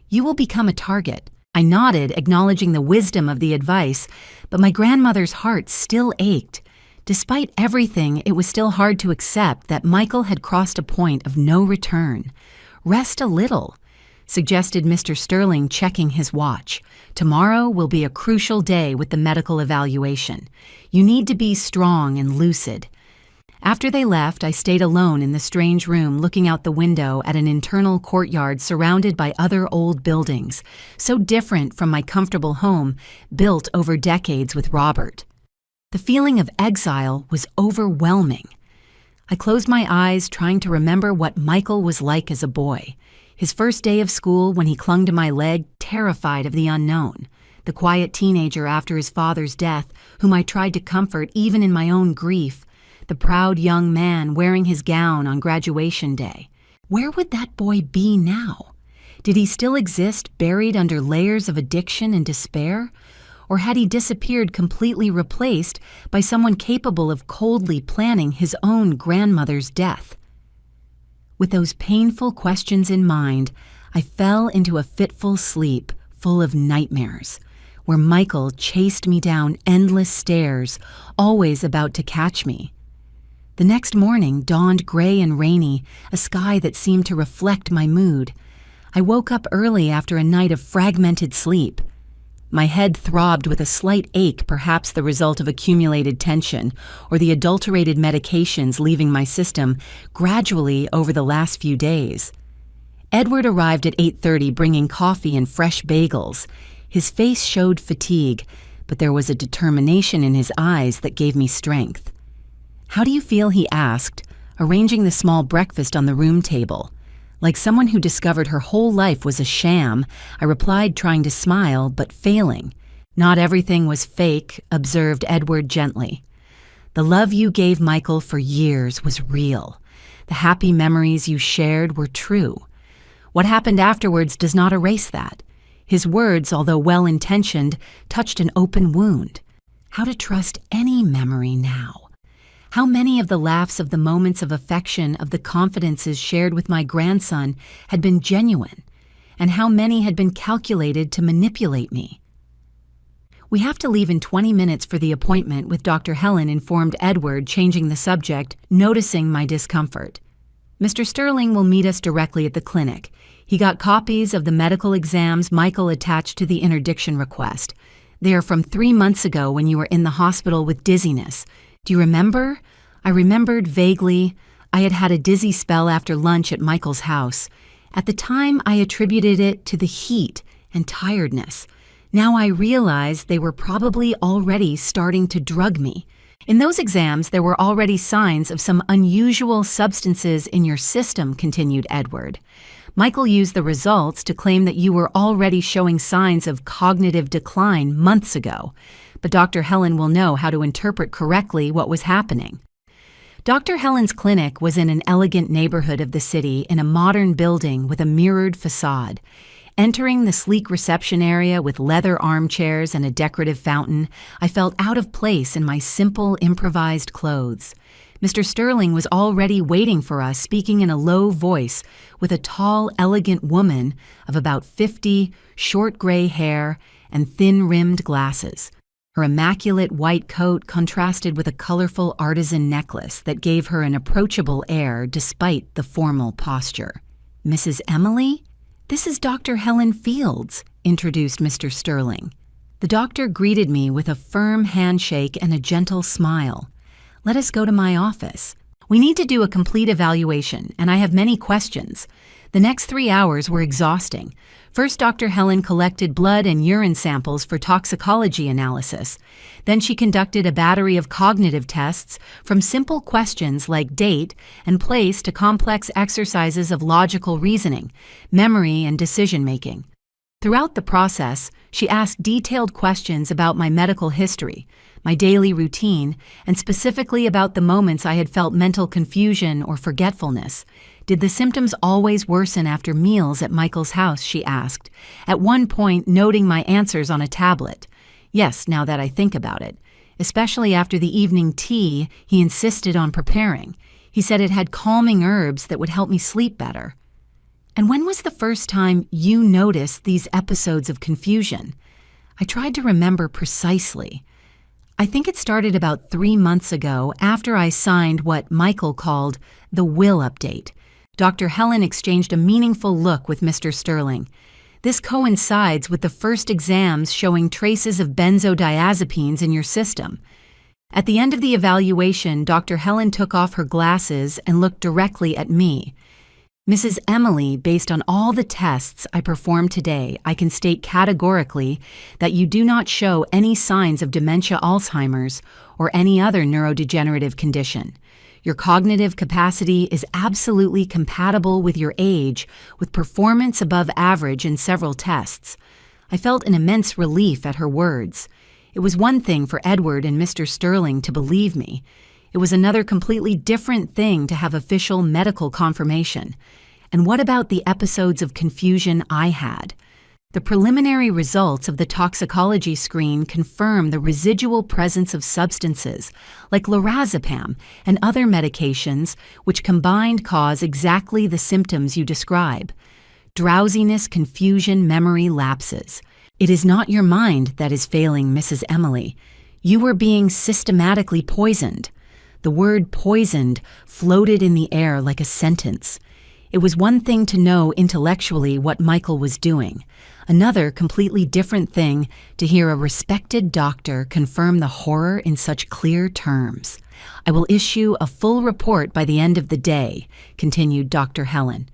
You will become a target." I nodded, acknowledging the wisdom of the advice, but my grandmother's heart still ached. Despite everything, it was still hard to accept that Michael had crossed a point of no return. "Rest a little," suggested Mr. Sterling, checking his watch. "Tomorrow will be a crucial day with the medical evaluation. You need to be strong and lucid." After they left, I stayed alone in the strange room, looking out the window at an internal courtyard surrounded by other old buildings, so different from my comfortable home built over decades with Robert. The feeling of exile was overwhelming. I closed my eyes, trying to remember what Michael was like as a boy. His first day of school, when he clung to my leg, terrified of the unknown. The quiet teenager after his father's death, whom I tried to comfort even in my own grief. The proud young man wearing his gown on graduation day. Where would that boy be now? Did he still exist, buried under layers of addiction and despair? Or had he disappeared, completely replaced by someone capable of coldly planning his own grandmother's death? With those painful questions in mind, I fell into a fitful sleep full of nightmares, where Michael chased me down endless stairs, always about to catch me. The next morning dawned gray and rainy, a sky that seemed to reflect my mood. I woke up early after a night of fragmented sleep. My head throbbed with a slight ache, perhaps the result of accumulated tension or the adulterated medications leaving my system gradually over the last few days. Edward arrived at 8:30 bringing coffee and fresh bagels. His face showed fatigue, but there was a determination in his eyes that gave me strength. "How do you feel?" he asked, arranging the small breakfast on the room table. Like someone who discovered her whole life was a sham, I replied, trying to smile, but failing. "Not everything was fake," observed Edward gently. The love you gave Michael for years was real. The happy memories you shared were true. What happened afterwards does not erase that. His words, although well-intentioned, touched an open wound. How to trust any memory now? How many of the laughs, of the moments of affection, of the confidences shared with my grandson had been genuine? And how many had been calculated to manipulate me? "We have to leave in 20 minutes for the appointment with Dr. Helen," informed Edward, changing the subject, noticing my discomfort. "Mr. Sterling will meet us directly at the clinic. He got copies of the medical exams Michael attached to the interdiction request. They are from 3 months ago when you were in the hospital with dizziness. Do you remember?" I remembered vaguely. I had had a dizzy spell after lunch at Michael's house. At the time, I attributed it to the heat and tiredness. Now I realize they were probably already starting to drug me. "In those exams, there were already signs of some unusual substances in your system," continued Edward. "Michael used the results to claim that you were already showing signs of cognitive decline months ago. But Dr. Helen will know how to interpret correctly what was happening." Dr. Helen's clinic was in an elegant neighborhood of the city in a modern building with a mirrored facade. Entering the sleek reception area with leather armchairs and a decorative fountain, I felt out of place in my simple, improvised clothes. Mr. Sterling was already waiting for us, speaking in a low voice with a tall, elegant woman of about 50, short gray hair, and thin-rimmed glasses. Her immaculate white coat contrasted with a colorful artisan necklace that gave her an approachable air despite the formal posture. "Mrs. Emily? This is Dr. Helen Fields," introduced Mr. Sterling. The doctor greeted me with a firm handshake and a gentle smile. "Let us go to my office. We need to do a complete evaluation, and I have many questions." The next 3 hours were exhausting. First, Dr. Helen collected blood and urine samples for toxicology analysis. Then she conducted a battery of cognitive tests, from simple questions like date and place to complex exercises of logical reasoning, memory, and decision-making. Throughout the process, she asked detailed questions about my medical history, my daily routine, and specifically about the moments I had felt mental confusion or forgetfulness. "Did the symptoms always worsen after meals at Michael's house?" she asked, at one point noting my answers on a tablet. "Yes, now that I think about it. Especially after the evening tea he insisted on preparing. He said it had calming herbs that would help me sleep better." "And when was the first time you noticed these episodes of confusion?" I tried to remember precisely. "I think it started about 3 months ago after I signed what Michael called the will update." Dr. Helen exchanged a meaningful look with Mr. Sterling. "This coincides with the first exams showing traces of benzodiazepines in your system." At the end of the evaluation, Dr. Helen took off her glasses and looked directly at me. "Mrs. Emily, based on all the tests I performed today, I can state categorically that you do not show any signs of dementia, Alzheimer's, or any other neurodegenerative condition. Your cognitive capacity is absolutely compatible with your age, with performance above average in several tests." I felt an immense relief at her words. It was one thing for Edward and Mr. Sterling to believe me. It was another completely different thing to have official medical confirmation. And what about the episodes of confusion I had? The preliminary results of the toxicology screen confirm the residual presence of substances like lorazepam and other medications which combined cause exactly the symptoms you describe: drowsiness, confusion, memory lapses. It is not your mind that is failing, Mrs. Emily. You are being systematically poisoned. The word poisoned floated in the air like a sentence. It was one thing to know intellectually what Michael was doing. Another completely different thing to hear a respected doctor confirm the horror in such clear terms. "I will issue a full report by the end of the day," continued Dr. Helen.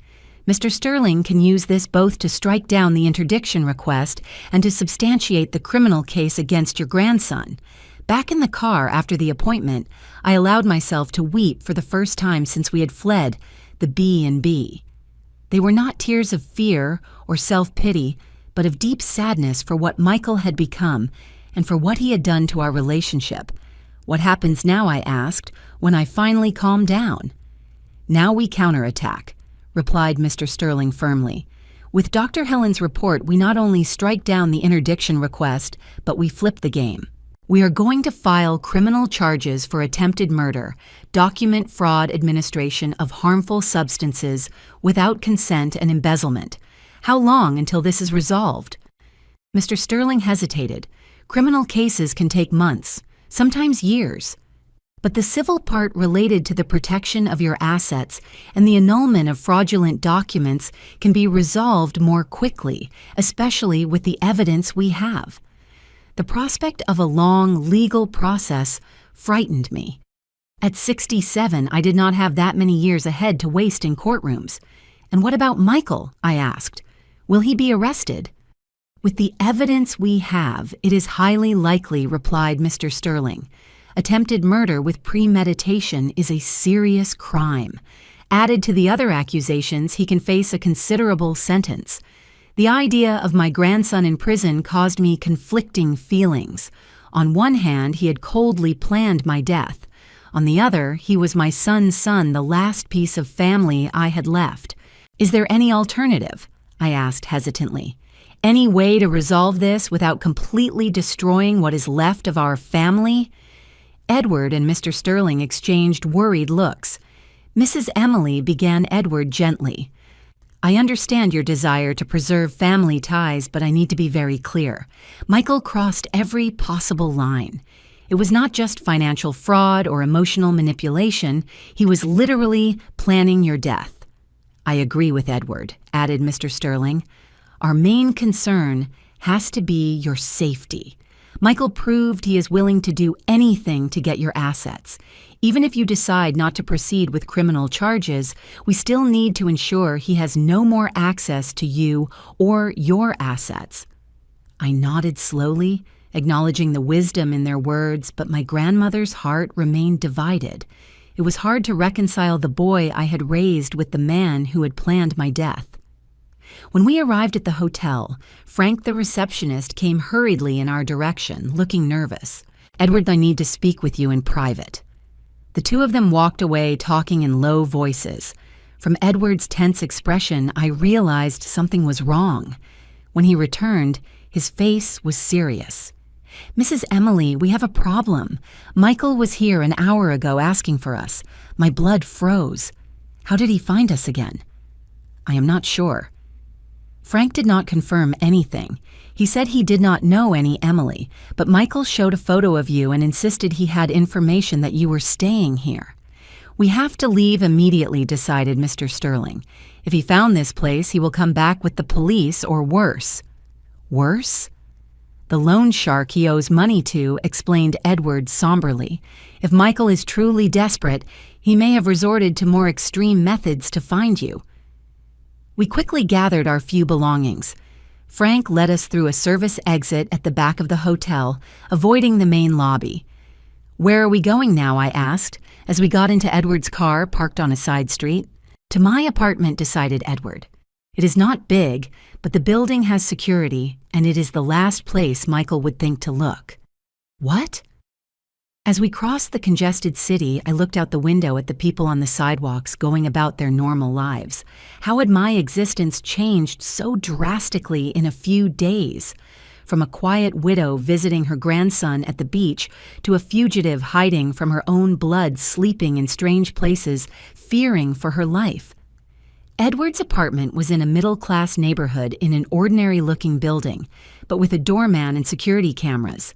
"Mr. Sterling can use this both to strike down the interdiction request and to substantiate the criminal case against your grandson." Back in the car after the appointment, I allowed myself to weep for the first time since we had fled the B&B. They were not tears of fear or self-pity, but of deep sadness for what Michael had become and for what he had done to our relationship. "What happens now?" I asked, when I finally calmed down. "Now we counterattack," replied Mr. Sterling firmly. "With Dr. Helen's report, we not only strike down the interdiction request, but we flip the game. We are going to file criminal charges for attempted murder, document fraud, administration of harmful substances without consent, and embezzlement. How long until this is resolved?" Mr. Sterling hesitated. "Criminal cases can take months, sometimes years. But the civil part related to the protection of your assets and the annulment of fraudulent documents can be resolved more quickly, especially with the evidence we have." The prospect of a long legal process frightened me. At 67, I did not have that many years ahead to waste in courtrooms. "And what about Michael?" I asked. "Will he be arrested?" "With the evidence we have, it is highly likely," replied Mr. Sterling. "Attempted murder with premeditation is a serious crime. Added to the other accusations, he can face a considerable sentence. The idea of my grandson in prison caused me conflicting feelings. On one hand, he had coldly planned my death. On the other, he was my son's son, the last piece of family I had left. Is there any alternative?" I asked hesitantly. "Any way to resolve this without completely destroying what is left of our family?" Edward and Mr. Sterling exchanged worried looks. "Mrs. Emily," began Edward gently, "I understand your desire to preserve family ties, but I need to be very clear. Michael crossed every possible line. It was not just financial fraud or emotional manipulation. He was literally planning your death." "I agree with Edward," added Mr. Sterling. "Our main concern has to be your safety. Michael proved he is willing to do anything to get your assets. Even if you decide not to proceed with criminal charges, we still need to ensure he has no more access to you or your assets." I nodded slowly, acknowledging the wisdom in their words, but my grandmother's heart remained divided. It was hard to reconcile the boy I had raised with the man who had planned my death. When we arrived at the hotel, Frank, the receptionist, came hurriedly in our direction, looking nervous. "Edward, I need to speak with you in private." The two of them walked away, talking in low voices. From Edward's tense expression, I realized something was wrong. When he returned, his face was serious. "Mrs. Emily, we have a problem. Michael was here an hour ago asking for us. My blood froze. How did he find us again?" "I am not sure." Frank did not confirm anything. He said he did not know any Emily, but Michael showed a photo of you and insisted he had information that you were staying here. "We have to leave immediately," decided Mr. Sterling. "If he found this place, he will come back with the police or worse." "Worse?" "The loan shark he owes money to," explained Edward somberly. "If Michael is truly desperate, he may have resorted to more extreme methods to find you." We quickly gathered our few belongings. Frank led us through a service exit at the back of the hotel, avoiding the main lobby. "Where are we going now?" I asked, as we got into Edward's car parked on a side street. "To my apartment," decided Edward. "It is not big, but the building has security, and it is the last place Michael would think to look." "What?" As we crossed the congested city, I looked out the window at the people on the sidewalks going about their normal lives. How had my existence changed so drastically in a few days? From a quiet widow visiting her grandson at the beach to a fugitive hiding from her own blood, sleeping in strange places, fearing for her life. Edward's apartment was in a middle-class neighborhood in an ordinary-looking building, but with a doorman and security cameras.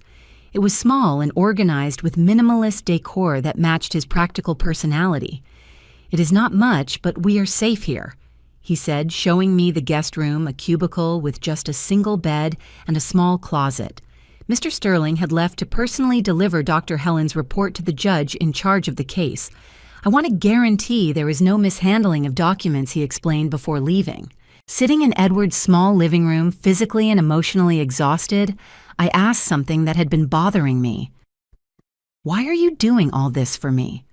It was small and organized with minimalist decor that matched his practical personality. "It is not much, but we are safe here," he said, showing me the guest room, a cubicle with just a single bed and a small closet. Mr. Sterling had left to personally deliver Dr. Helen's report to the judge in charge of the case. "I want to guarantee there is no mishandling of documents," he explained before leaving. Sitting in Edward's small living room, physically and emotionally exhausted, I asked something that had been bothering me. "Why are you doing all this for me?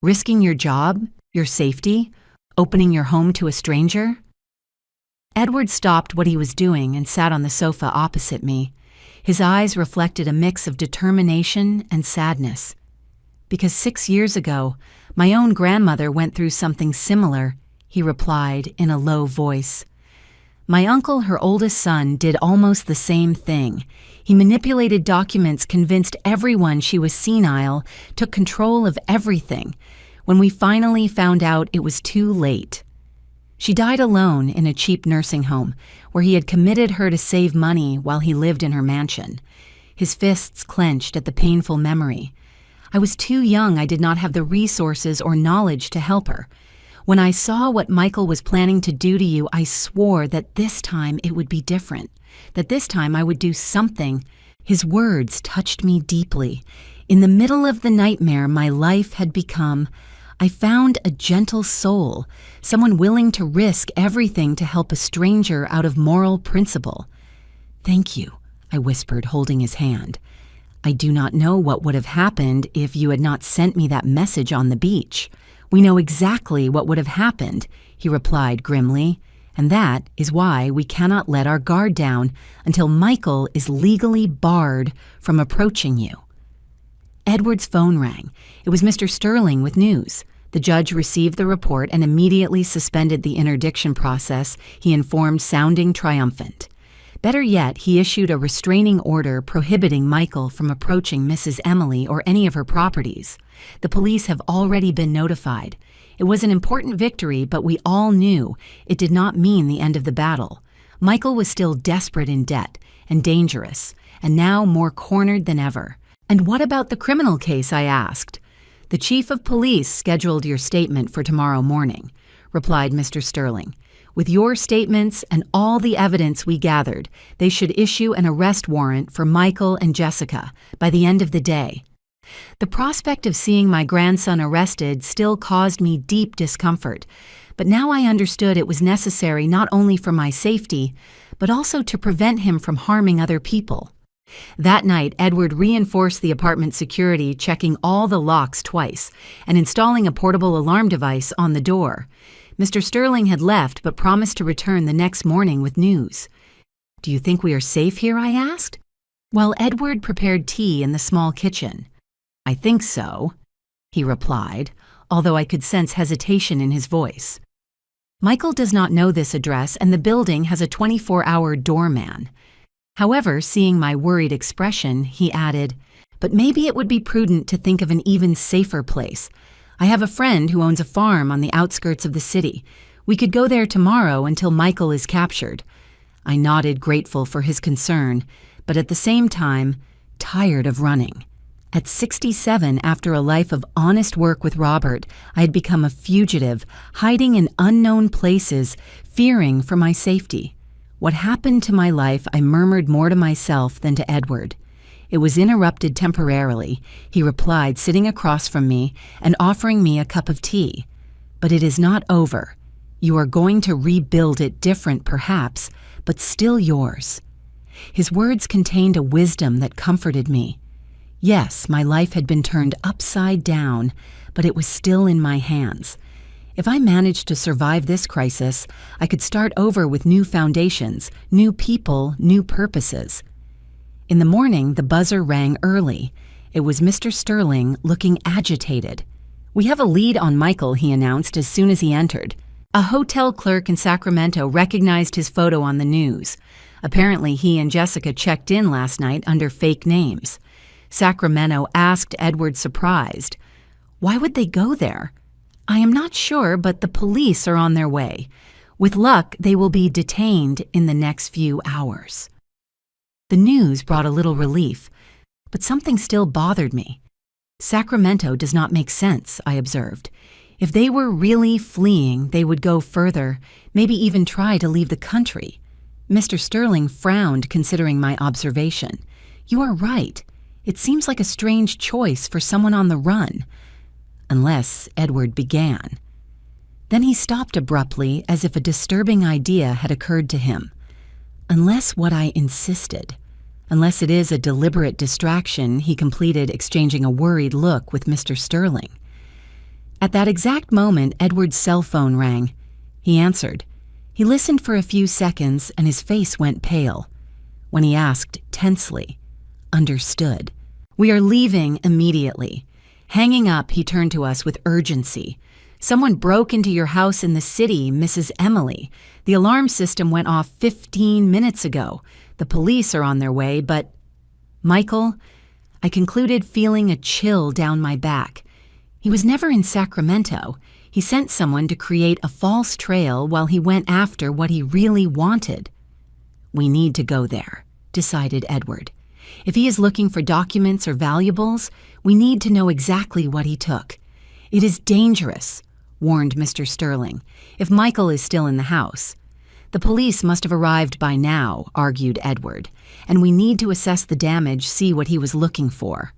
Risking your job, your safety, opening your home to a stranger?" Edward stopped what he was doing and sat on the sofa opposite me. His eyes reflected a mix of determination and sadness. because 6 years ago, my own grandmother went through something similar," he replied in a low voice. "My uncle, her oldest son, did almost the same thing. He manipulated documents, convinced everyone she was senile, took control of everything. When we finally found out, it was too late." She died alone in a cheap nursing home, where he had committed her to save money while he lived in her mansion. His fists clenched at the painful memory. "I was too young. I did not have the resources or knowledge to help her. When I saw what Michael was planning to do to you, I swore that this time it would be different, that this time I would do something." His words touched me deeply. In the middle of the nightmare my life had become, I found a gentle soul, someone willing to risk everything to help a stranger out of moral principle. "Thank you," I whispered, holding his hand. "I do not know what would have happened if you had not sent me that message on the beach." "We know exactly what would have happened," he replied grimly, "and that is why we cannot let our guard down until Michael is legally barred from approaching you." Edward's phone rang. It was Mr. Sterling with news. The judge received the report and immediately suspended the interdiction process, he informed, sounding triumphant. Better yet, he issued a restraining order prohibiting Michael from approaching Mrs. Emily or any of her properties. The police have already been notified. It was an important victory, but we all knew it did not mean the end of the battle. Michael was still desperate in debt and dangerous, and now more cornered than ever. "And what about the criminal case?" I asked. "The chief of police scheduled your statement for tomorrow morning," replied Mr. Sterling. "With your statements and all the evidence we gathered, they should issue an arrest warrant for Michael and Jessica by the end of the day." The prospect of seeing my grandson arrested still caused me deep discomfort, but now I understood it was necessary not only for my safety, but also to prevent him from harming other people. That night, Edward reinforced the apartment security, checking all the locks twice and installing a portable alarm device on the door. Mr. Sterling had left but promised to return the next morning with news. "Do you think we are safe here?" I asked, while Edward prepared tea in the small kitchen. "I think so," he replied, although I could sense hesitation in his voice. "Michael does not know this address, and the building has a 24-hour doorman." However, seeing my worried expression, he added, "But maybe it would be prudent to think of an even safer place. I have a friend who owns a farm on the outskirts of the city. We could go there tomorrow until Michael is captured." I nodded, grateful for his concern, but at the same time, tired of running. At 67, after a life of honest work with Robert, I had become a fugitive, hiding in unknown places, fearing for my safety. What happened to my life, I murmured more to myself than to Edward. "It was interrupted temporarily," he replied, sitting across from me and offering me a cup of tea. "But it is not over. You are going to rebuild it different, perhaps, but still yours." His words contained a wisdom that comforted me. Yes, my life had been turned upside down, but it was still in my hands. If I managed to survive this crisis, I could start over with new foundations, new people, new purposes. In the morning, the buzzer rang early. It was Mr. Sterling, looking agitated. "We have a lead on Michael," he announced as soon as he entered. A hotel clerk in Sacramento recognized his photo on the news. Apparently, he and Jessica checked in last night under fake names. Sacramento asked Edward, surprised, "Why would they go there?" "I am not sure, but the police are on their way. With luck, they will be detained in the next few hours." The news brought a little relief, but something still bothered me. Sacramento does not make sense, I observed. If they were really fleeing, they would go further, maybe even try to leave the country. Mr. Sterling frowned, considering my observation. "You are right. It seems like a strange choice for someone on the run." Unless Edward began. Then he stopped abruptly, as if a disturbing idea had occurred to him. "Unless what I insisted. Unless it is a deliberate distraction," he completed, exchanging a worried look with Mr. Sterling. At that exact moment, Edward's cell phone rang. He answered. He listened for a few seconds, and his face went pale. When he asked tensely, "Understood. We are leaving immediately. Hanging up, he turned to us with urgency. "Someone broke into your house in the city, Mrs. Emily. The alarm system went off 15 minutes ago. The police are on their way, but—" "Michael," I concluded, feeling a chill down my back. He was never in Sacramento. He sent someone to create a false trail while he went after what he really wanted. "We need to go there," decided Edward. "If he is looking for documents or valuables, we need to know exactly what he took. It is dangerous," warned Mr. Sterling, "if Michael is still in the house. The police must have arrived by now," argued Edward, "and we need to assess the damage, see what he was looking for."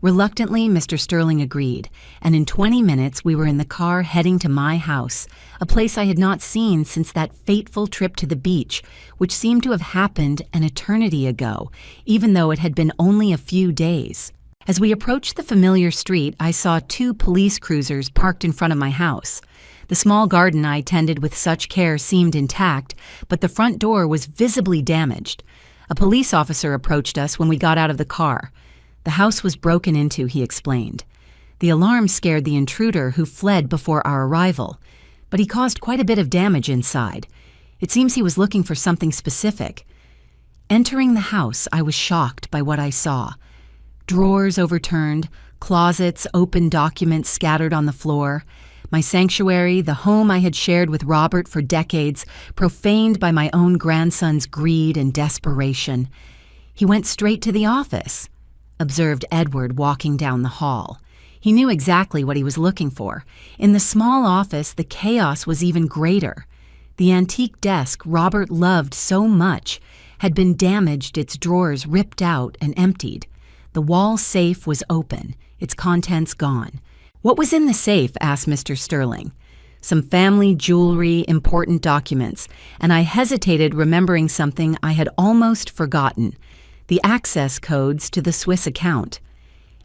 Reluctantly, Mr. Sterling agreed, and in 20 minutes we were in the car heading to my house, a place I had not seen since that fateful trip to the beach, which seemed to have happened an eternity ago, even though it had been only a few days. As we approached the familiar street, I saw 2 police cruisers parked in front of my house. The small garden I tended with such care seemed intact, but the front door was visibly damaged. A police officer approached us when we got out of the car. "The house was broken into," he explained. "The alarm scared the intruder, who fled before our arrival, but he caused quite a bit of damage inside. It seems he was looking for something specific." Entering the house, I was shocked by what I saw. Drawers overturned, closets, open documents scattered on the floor. My sanctuary, the home I had shared with Robert for decades, profaned by my own grandson's greed and desperation. "He went straight to the office," observed Edward, walking down the hall. He knew exactly what he was looking for. In the small office, the chaos was even greater. The antique desk Robert loved so much had been damaged, its drawers ripped out and emptied. The wall safe was open, its contents gone. "What was in the safe?" asked Mr. Sterling. "Some family jewelry, important documents," and I hesitated, remembering something I had almost forgotten: the access codes to the Swiss account.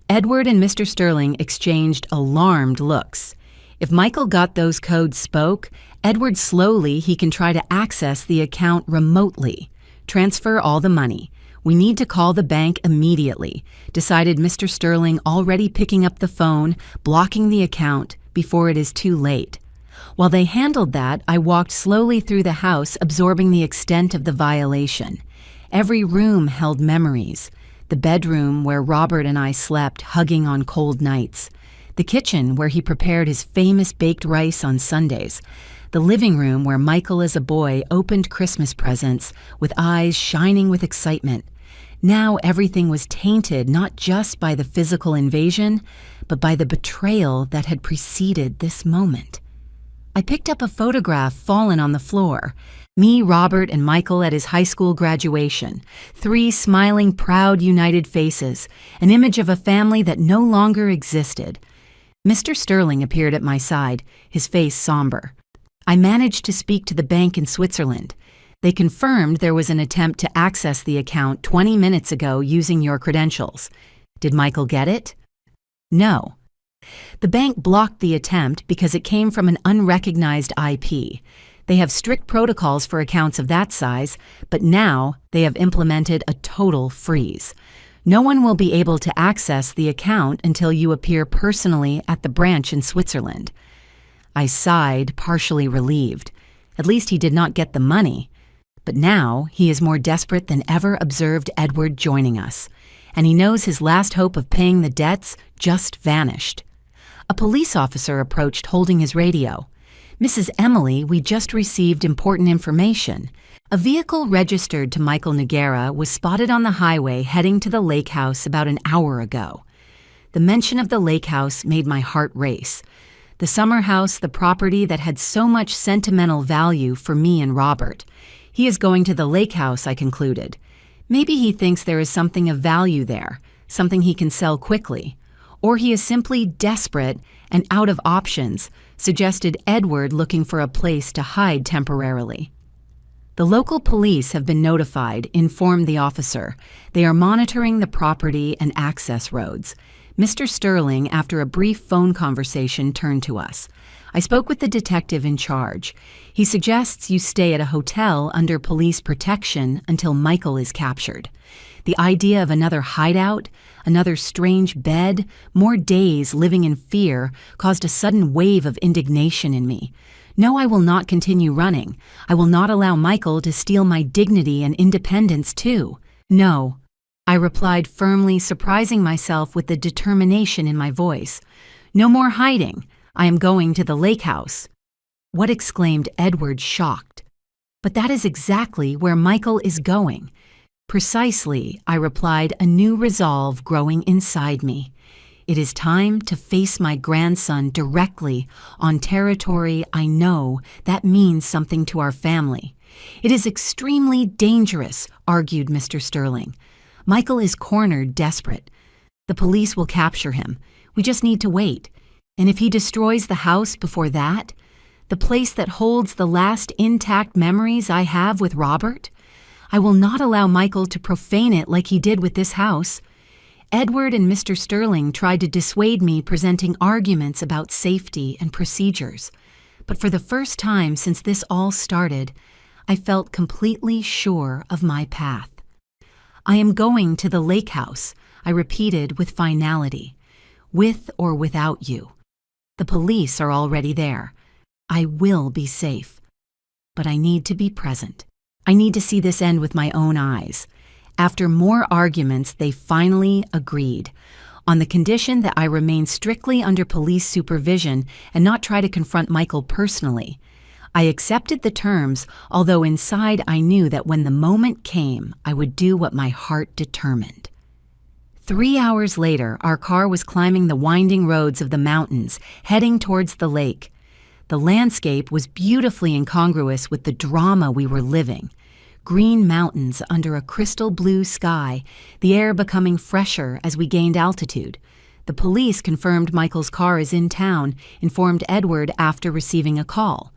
Edward and Mr. Sterling exchanged alarmed looks. If Michael got those codes spoke, Edward slowly he can try to access the account remotely, transfer all the money. "We need to call the bank immediately," decided Mr. Sterling, already picking up the phone, blocking the account before it is too late. While they handled that, I walked slowly through the house, absorbing the extent of the violation. Every room held memories. The bedroom where Robert and I slept, hugging on cold nights. The kitchen where he prepared his famous baked rice on Sundays. The living room where Michael as a boy opened Christmas presents with eyes shining with excitement. Now everything was tainted not just by the physical invasion, but by the betrayal that had preceded this moment. I picked up a photograph fallen on the floor. Me, Robert, and Michael at his high school graduation. 3 smiling, proud, united faces. An image of a family that no longer existed. Mr. Sterling appeared at my side, his face somber. "I managed to speak to the bank in Switzerland. They confirmed there was an attempt to access the account 20 minutes ago using your credentials. Did Michael get it?" "No. The bank blocked the attempt because it came from an unrecognized IP. They have strict protocols for accounts of that size, but now they have implemented a total freeze. No one will be able to access the account until you appear personally at the branch in Switzerland." I sighed, partially relieved. At least he did not get the money. But now he is more desperate than ever, observed Edward joining us. And he knows his last hope of paying the debts just vanished. A police officer approached holding his radio. "Mrs. Emily, we just received important information. A vehicle registered to Michael Noguera was spotted on the highway heading to the lake house about an hour ago." The mention of the lake house made my heart race. The summer house, the property that had so much sentimental value for me and Robert. He is going to the lake house, I concluded. Maybe he thinks there is something of value there, something he can sell quickly. Or he is simply desperate and out of options, suggested Edward, looking for a place to hide temporarily. "The local police have been notified," informed the officer. "They are monitoring the property and access roads." Mr. Sterling, after a brief phone conversation, turned to us. I spoke with the detective in charge. He suggests you stay at a hotel under police protection until Michael is captured. The idea of another hideout, another strange bed, more days living in fear caused a sudden wave of indignation in me. No, I will not continue running. I will not allow Michael to steal my dignity and independence too. No, I replied firmly, surprising myself with the determination in my voice. No more hiding. I am going to the lake house. What? Exclaimed Edward, shocked. But that is exactly where Michael is going. Precisely, I replied, a new resolve growing inside me. It is time to face my grandson directly on territory I know that means something to our family. It is extremely dangerous, argued Mr. Sterling. Michael is cornered, desperate. The police will capture him. We just need to wait. And if he destroys the house before that, the place that holds the last intact memories I have with Robert, I will not allow Michael to profane it like he did with this house. Edward and Mr. Sterling tried to dissuade me, presenting arguments about safety and procedures. But for the first time since this all started, I felt completely sure of my path. I am going to the lake house, I repeated with finality. With or without you. The police are already there. I will be safe. But I need to be present. I need to see this end with my own eyes. After more arguments, they finally agreed, on the condition that I remain strictly under police supervision and not try to confront Michael personally. I accepted the terms, although inside I knew that when the moment came, I would do what my heart determined. 3 hours later, our car was climbing the winding roads of the mountains, heading towards the lake. The landscape was beautifully incongruous with the drama we were living. Green mountains under a crystal blue sky, the air becoming fresher as we gained altitude. The police confirmed Michael's car is in town, informed Edward after receiving a call.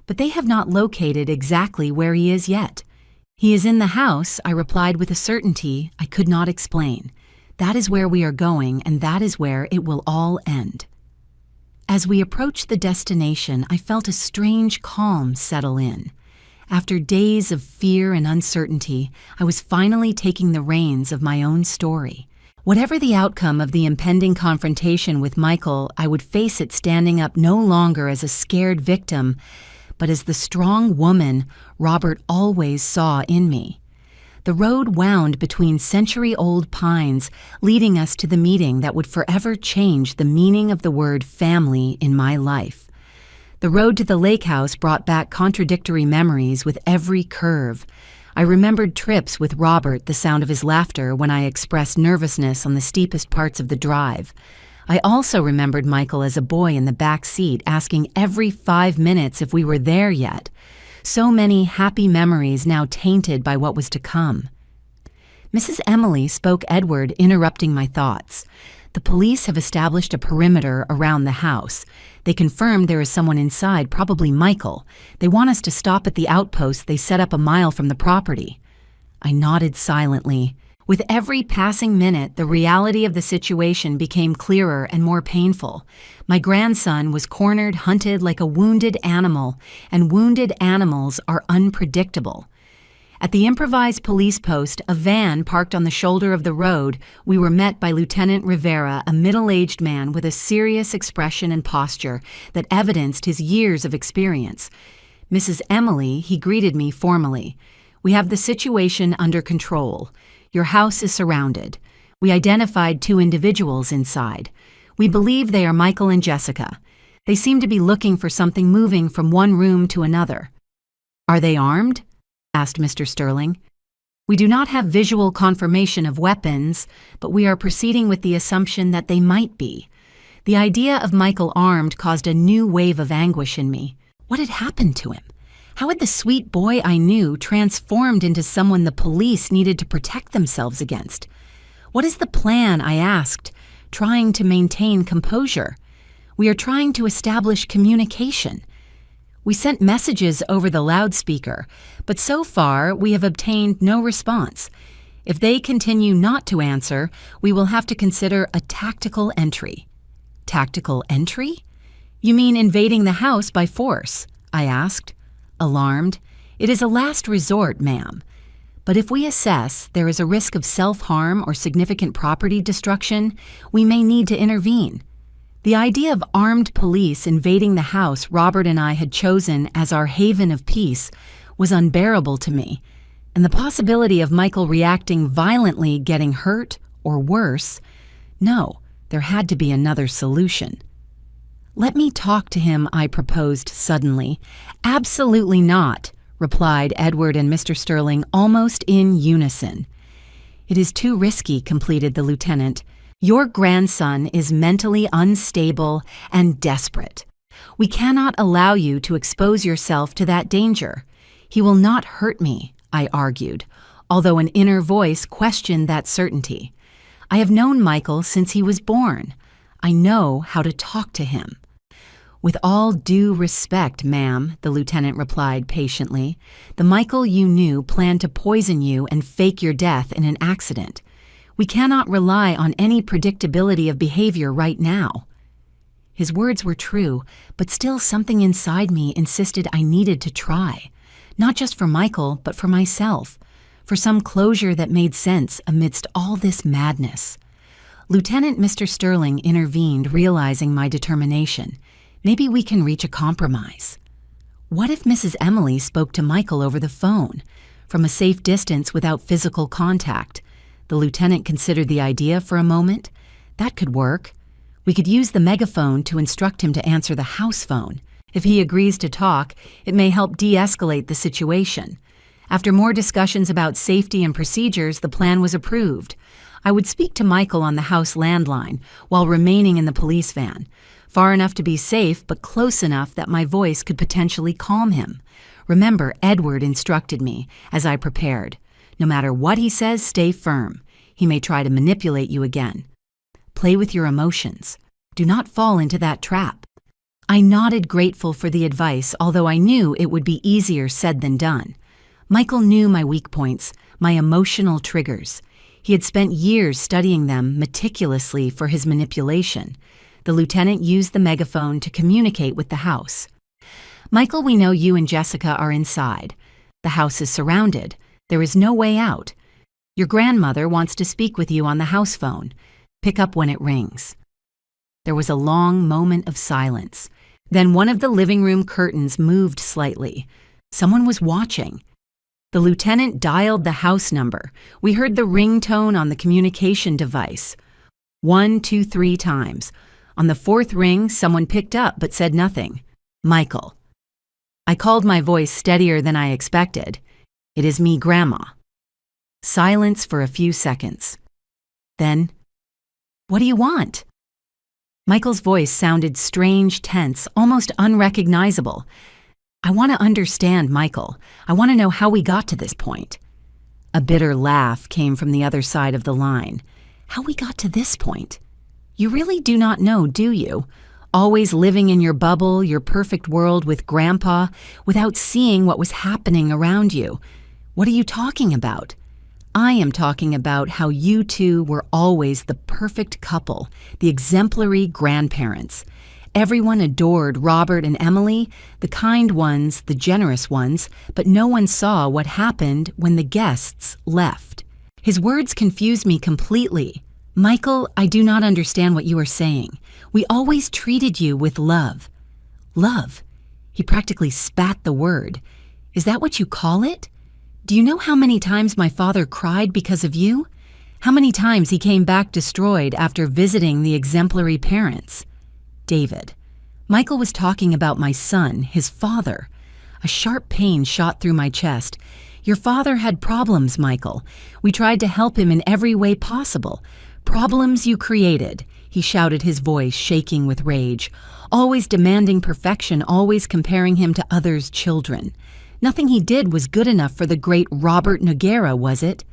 But they have not located exactly where he is yet. He is in the house, I replied with a certainty I could not explain. That is where we are going, and that is where it will all end. As we approached the destination, I felt a strange calm settle in. After days of fear and uncertainty, I was finally taking the reins of my own story. Whatever the outcome of the impending confrontation with Michael, I would face it standing up no longer as a scared victim, but as the strong woman Robert always saw in me. The road wound between century-old pines, leading us to the meeting that would forever change the meaning of the word family in my life. The road to the lake house brought back contradictory memories with every curve. I remembered trips with Robert, the sound of his laughter when I expressed nervousness on the steepest parts of the drive. I also remembered Michael as a boy in the back seat asking every 5 minutes if we were there yet. So many happy memories now tainted by what was to come. Mrs. Emily spoke Edward, interrupting my thoughts. The police have established a perimeter around the house. They confirmed there is someone inside, probably Michael. They want us to stop at the outpost they set up a mile from the property. I nodded silently. With every passing minute, the reality of the situation became clearer and more painful. My grandson was cornered, hunted like a wounded animal, and wounded animals are unpredictable. At the improvised police post, a van parked on the shoulder of the road, we were met by Lieutenant Rivera, a middle-aged man with a serious expression and posture that evidenced his years of experience. Mrs. Emily, he greeted me formally. We have the situation under control. Your house is surrounded. We identified 2 individuals inside. We believe they are Michael and Jessica. They seem to be looking for something moving from one room to another. Are they armed? Asked Mr. Sterling. We do not have visual confirmation of weapons, but we are proceeding with the assumption that they might be. The idea of Michael armed caused a new wave of anguish in me. What had happened to him? How had the sweet boy I knew transformed into someone the police needed to protect themselves against? What is the plan? I asked, trying to maintain composure. We are trying to establish communication. We sent messages over the loudspeaker, but so far we have obtained no response. If they continue not to answer, we will have to consider a tactical entry. Tactical entry? You mean invading the house by force? I asked, alarmed. It is a last resort, ma'am. But if we assess there is a risk of self-harm or significant property destruction, we may need to intervene. The idea of armed police invading the house Robert and I had chosen as our haven of peace was unbearable to me, and the possibility of Michael reacting violently, getting hurt, or worse, no, there had to be another solution. "Let me talk to him," I proposed suddenly. "Absolutely not," replied Edward and Mr. Sterling almost in unison. "It is too risky," completed the lieutenant. "Your grandson is mentally unstable and desperate. We cannot allow you to expose yourself to that danger. He will not hurt me," I argued, although an inner voice questioned that certainty. "I have known Michael since he was born. I know how to talk to him." "With all due respect, ma'am," the lieutenant replied patiently, "the Michael you knew planned to poison you and fake your death in an accident. We cannot rely on any predictability of behavior right now." His words were true, but still something inside me insisted I needed to try, not just for Michael, but for myself, for some closure that made sense amidst all this madness. Lieutenant Mr. Sterling intervened, realizing my determination. Maybe we can reach a compromise. What if Mrs. Emily spoke to Michael over the phone, from a safe distance without physical contact? The lieutenant considered the idea for a moment. That could work. We could use the megaphone to instruct him to answer the house phone. If he agrees to talk, it may help de-escalate the situation. After more discussions about safety and procedures, the plan was approved. I would speak to Michael on the house landline while remaining in the police van, far enough to be safe but close enough that my voice could potentially calm him. Remember, Edward instructed me as I prepared. No matter what he says, stay firm. He may try to manipulate you again. Play with your emotions. Do not fall into that trap. I nodded, grateful for the advice, although I knew it would be easier said than done. Michael knew my weak points, my emotional triggers. He had spent years studying them meticulously for his manipulation. The lieutenant used the megaphone to communicate with the house. "Michael, we know you and Jessica are inside. The house is surrounded. There is no way out. Your grandmother wants to speak with you on the house phone. Pick up when it rings." There was a long moment of silence. Then one of the living room curtains moved slightly. Someone was watching. The lieutenant dialed the house number. We heard the ringtone on the communication device. 1, 2, 3 times. On the 4th ring, someone picked up but said nothing. "Michael." I called, my voice steadier than I expected. "It is me, Grandma." Silence for a few seconds. Then, "What do you want?" Michael's voice sounded strange, tense, almost unrecognizable. "I want to understand, Michael. I want to know how we got to this point." A bitter laugh came from the other side of the line. "How we got to this point? You really do not know, do you? Always living in your bubble, your perfect world with Grandpa, without seeing what was happening around you. What are you talking about?" "I am talking about how you two were always the perfect couple, the exemplary grandparents. Everyone adored Robert and Emily, the kind ones, the generous ones, but no one saw what happened when the guests left." His words confused me completely. "Michael, I do not understand what you are saying. We always treated you with love." "Love?" He practically spat the word. "Is that what you call it? Do you know how many times my father cried because of you? How many times he came back destroyed after visiting the exemplary parents?" "David." Michael was talking about my son, his father. A sharp pain shot through my chest. "Your father had problems, Michael. We tried to help him in every way possible. Problems you created," he shouted, his voice shaking with rage. "Always demanding perfection, always comparing him to others' children. Nothing he did was good enough for the great Robert Noguera, was it?"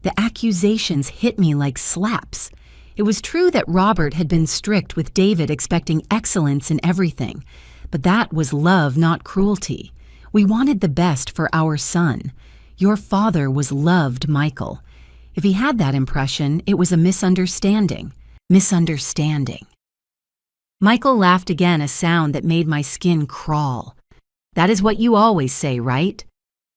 The accusations hit me like slaps. It was true that Robert had been strict with David, expecting excellence in everything. But that was love, not cruelty. We wanted the best for our son. Your father was loved, Michael. If he had that impression, it was a misunderstanding. Misunderstanding. Michael laughed again, a sound that made my skin crawl. That is what you always say, right?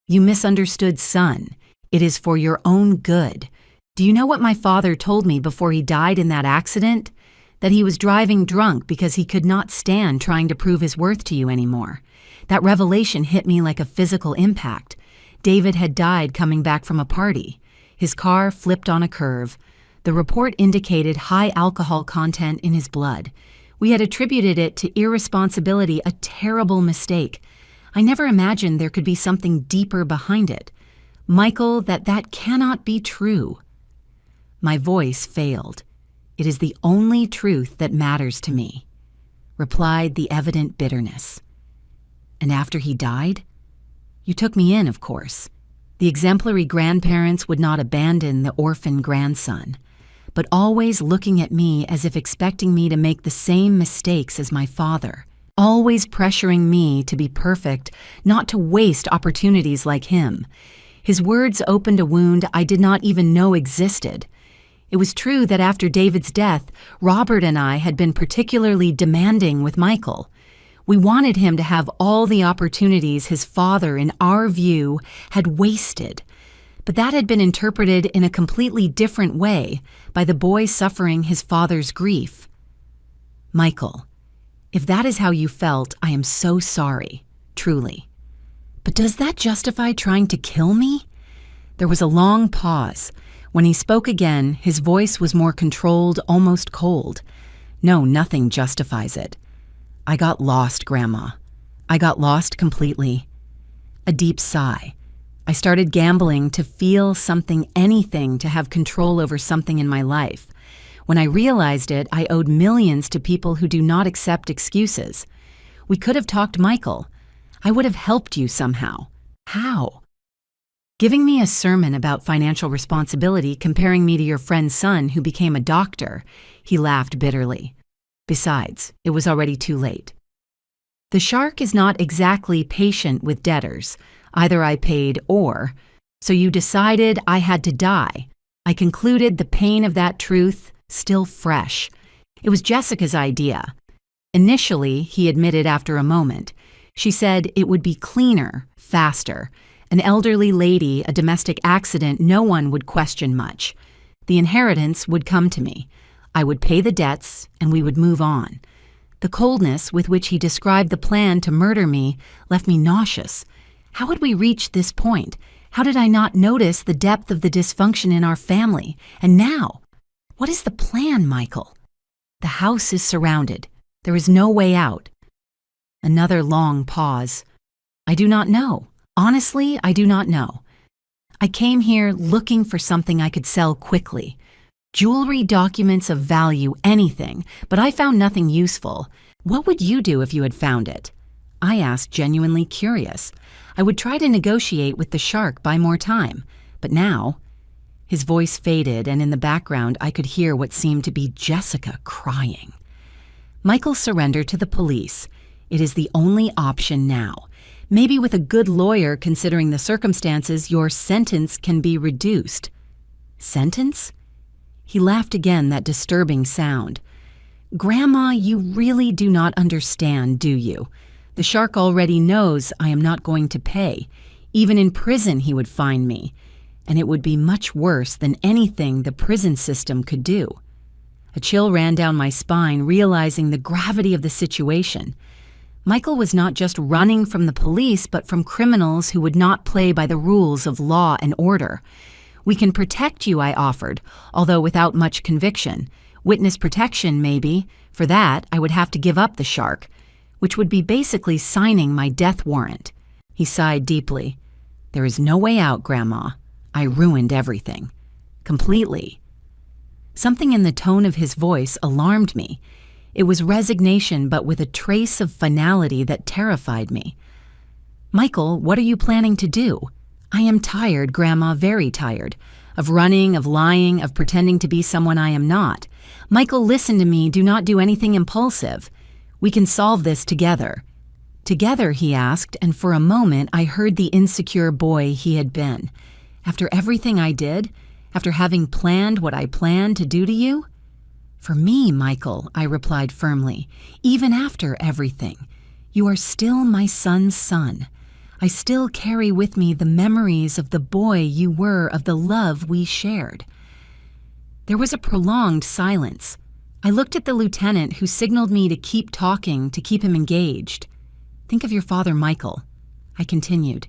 You misunderstood, son. It is for your own good. Do you know what my father told me before he died in that accident? That he was driving drunk because he could not stand trying to prove his worth to you anymore. That revelation hit me like a physical impact. David had died coming back from a party. His car flipped on a curve. The report indicated high alcohol content in his blood. We had attributed it to irresponsibility, a terrible mistake. I never imagined there could be something deeper behind it. Michael, that cannot be true. My voice failed. It is the only truth that matters to me, replied the evident bitterness. And after he died? You took me in, of course. The exemplary grandparents would not abandon the orphan grandson, but always looking at me as if expecting me to make the same mistakes as my father, always pressuring me to be perfect, not to waste opportunities like him. His words opened a wound I did not even know existed. It was true that after David's death, Robert and I had been particularly demanding with Michael. We wanted him to have all the opportunities his father, in our view, had wasted. But that had been interpreted in a completely different way by the boy suffering his father's grief. Michael, if that is how you felt, I am so sorry, truly. But does that justify trying to kill me? There was a long pause. When he spoke again, his voice was more controlled, almost cold. No, nothing justifies it. I got lost, Grandma. I got lost completely. A deep sigh. I started gambling to feel something, anything, to have control over something in my life. When I realized it, I owed millions to people who do not accept excuses. We could have talked Michael. I would have helped you somehow. How? Giving me a sermon about financial responsibility, comparing me to your friend's son who became a doctor, he laughed bitterly. Besides, it was already too late. The shark is not exactly patient with debtors. Either I paid or. So you decided I had to die. I concluded the pain of that truth still fresh. It was Jessica's idea. Initially, he admitted after a moment. She said it would be cleaner, faster. An elderly lady, a domestic accident, no one would question much. The inheritance would come to me. I would pay the debts, and we would move on. The coldness with which he described the plan to murder me left me nauseous. How had we reached this point? How did I not notice the depth of the dysfunction in our family? And now, what is the plan, Michael? The house is surrounded. There is no way out. Another long pause. I do not know. Honestly, I do not know. I came here looking for something I could sell quickly. Jewelry, documents of value, anything, but I found nothing useful. What would you do if you had found it? I asked, genuinely curious. I would try to negotiate with the shark, buy more time. But now, his voice faded, and in the background I could hear what seemed to be Jessica crying. Michael surrendered to the police. It is the only option now. Maybe with a good lawyer, considering the circumstances, your sentence can be reduced. Sentence? He laughed again, that disturbing sound. Grandma, you really do not understand, do you? The shark already knows I am not going to pay. Even in prison he would find me. And it would be much worse than anything the prison system could do. A chill ran down my spine, realizing the gravity of the situation. Michael was not just running from the police, but from criminals who would not play by the rules of law and order. We can protect you, I offered, although without much conviction. Witness protection, maybe. For that, I would have to give up the shark, which would be basically signing my death warrant. He sighed deeply. There is no way out, Grandma. I ruined everything. Completely. Something in the tone of his voice alarmed me. It was resignation, but with a trace of finality that terrified me. Michael, what are you planning to do? I am tired, Grandma, very tired. Of running, of lying, of pretending to be someone I am not. Michael, listen to me. Do not do anything impulsive. We can solve this together. Together, he asked, and for a moment I heard the insecure boy he had been. After everything I did? After having planned what I planned to do to you? For me, Michael, I replied firmly, even after everything, you are still my son's son. I still carry with me the memories of the boy you were, of the love we shared. There was a prolonged silence. I looked at the lieutenant, who signaled me to keep talking, to keep him engaged. Think of your father, Michael, I continued.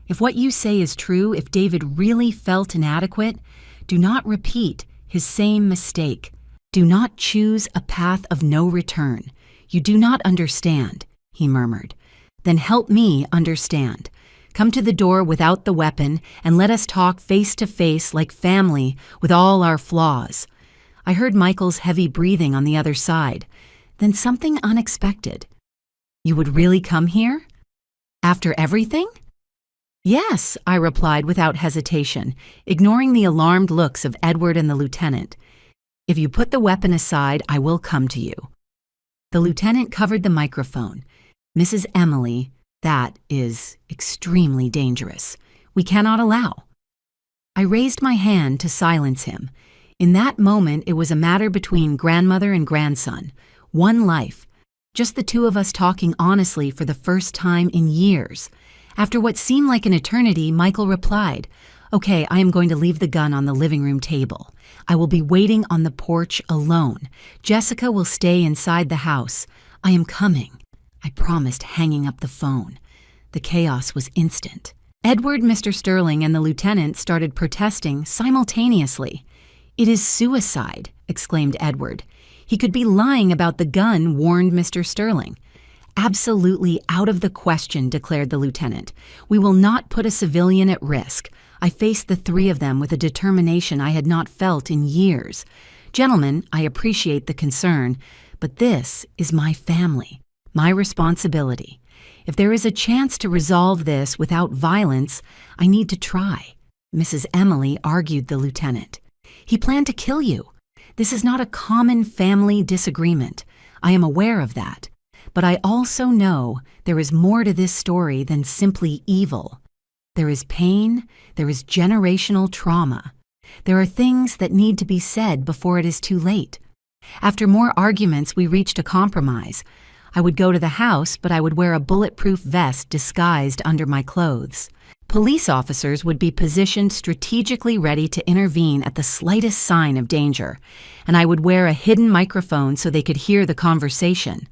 If what you say is true, if David really felt inadequate, do not repeat his same mistake. Do not choose a path of no return. You do not understand, he murmured. Then help me understand. Come to the door without the weapon, and let us talk face to face like family with all our flaws. I heard Michael's heavy breathing on the other side. Then something unexpected. You would really come here? After everything? Yes, I replied without hesitation, ignoring the alarmed looks of Edward and the lieutenant. If you put the weapon aside, I will come to you. The lieutenant covered the microphone. Mrs. Emily, that is extremely dangerous. We cannot allow. I raised my hand to silence him. In that moment, it was a matter between grandmother and grandson. One life. Just the two of us talking honestly for the first time in years. After what seemed like an eternity, Michael replied, Okay, I am going to leave the gun on the living room table. I will be waiting on the porch alone. Jessica will stay inside the house. I am coming. I promised, hanging up the phone. The chaos was instant. Edward, Mr. Sterling, and the lieutenant started protesting simultaneously. It is suicide, exclaimed Edward. He could be lying about the gun, warned Mr. Sterling. Absolutely out of the question, declared the lieutenant. We will not put a civilian at risk. I faced the three of them with a determination I had not felt in years. Gentlemen, I appreciate the concern, but this is my family, my responsibility. If there is a chance to resolve this without violence, I need to try. Mrs. Emily argued the lieutenant. He planned to kill you. This is not a common family disagreement. I am aware of that. But I also know there is more to this story than simply evil. There is pain, there is generational trauma. There are things that need to be said before it is too late. After more arguments, we reached a compromise. I would go to the house, but I would wear a bulletproof vest disguised under my clothes. Police officers would be positioned strategically ready to intervene at the slightest sign of danger, and I would wear a hidden microphone so they could hear the conversation.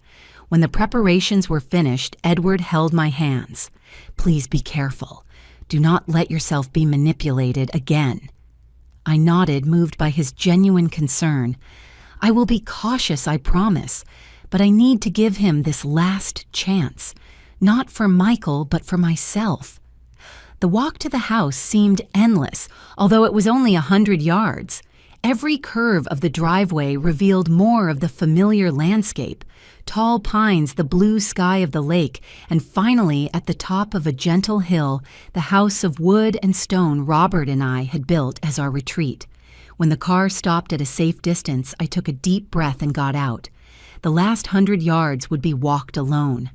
When the preparations were finished, Edward held my hands. Please be careful. Do not let yourself be manipulated again. I nodded, moved by his genuine concern. I will be cautious, I promise, but I need to give him this last chance, not for Michael, but for myself. The walk to the house seemed endless, although it was only 100 yards. Every curve of the driveway revealed more of the familiar landscape, tall pines, the blue sky of the lake, and finally, at the top of a gentle hill, the house of wood and stone Robert and I had built as our retreat. When the car stopped at a safe distance, I took a deep breath and got out. The last 100 yards would be walked alone.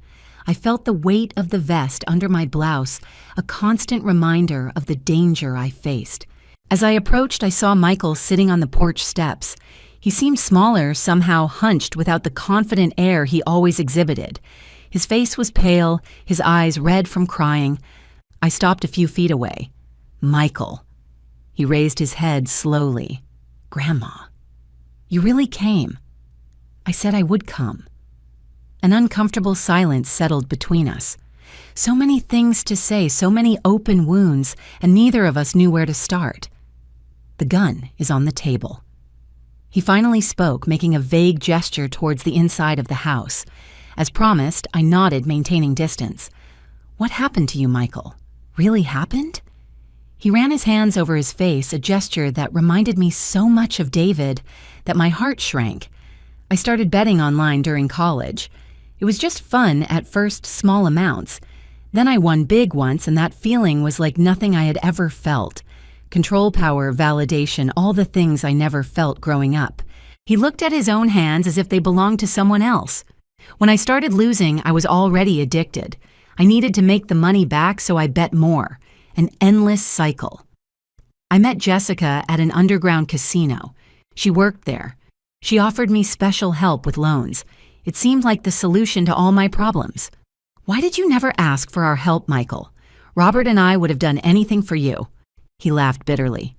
I felt the weight of the vest under my blouse, a constant reminder of the danger I faced. As I approached, I saw Michael sitting on the porch steps. He seemed smaller, somehow hunched without the confident air he always exhibited. His face was pale, his eyes red from crying. I stopped a few feet away. Michael. He raised his head slowly. Grandma. You really came. I said I would come. An uncomfortable silence settled between us. So many things to say, so many open wounds, and neither of us knew where to start. The gun is on the table. He finally spoke, making a vague gesture towards the inside of the house. As promised, I nodded, maintaining distance. What happened to you, Michael? Really happened? He ran his hands over his face, a gesture that reminded me so much of David that my heart shrank. I started betting online during college. It was just fun, at first small amounts. Then I won big once, and that feeling was like nothing I had ever felt. Control power, validation, all the things I never felt growing up. He looked at his own hands as if they belonged to someone else. When I started losing, I was already addicted. I needed to make the money back, so I bet more. An endless cycle. I met Jessica at an underground casino. She worked there. She offered me special help with loans. It seemed like the solution to all my problems. Why did you never ask for our help, Michael? Robert and I would have done anything for you. He laughed bitterly.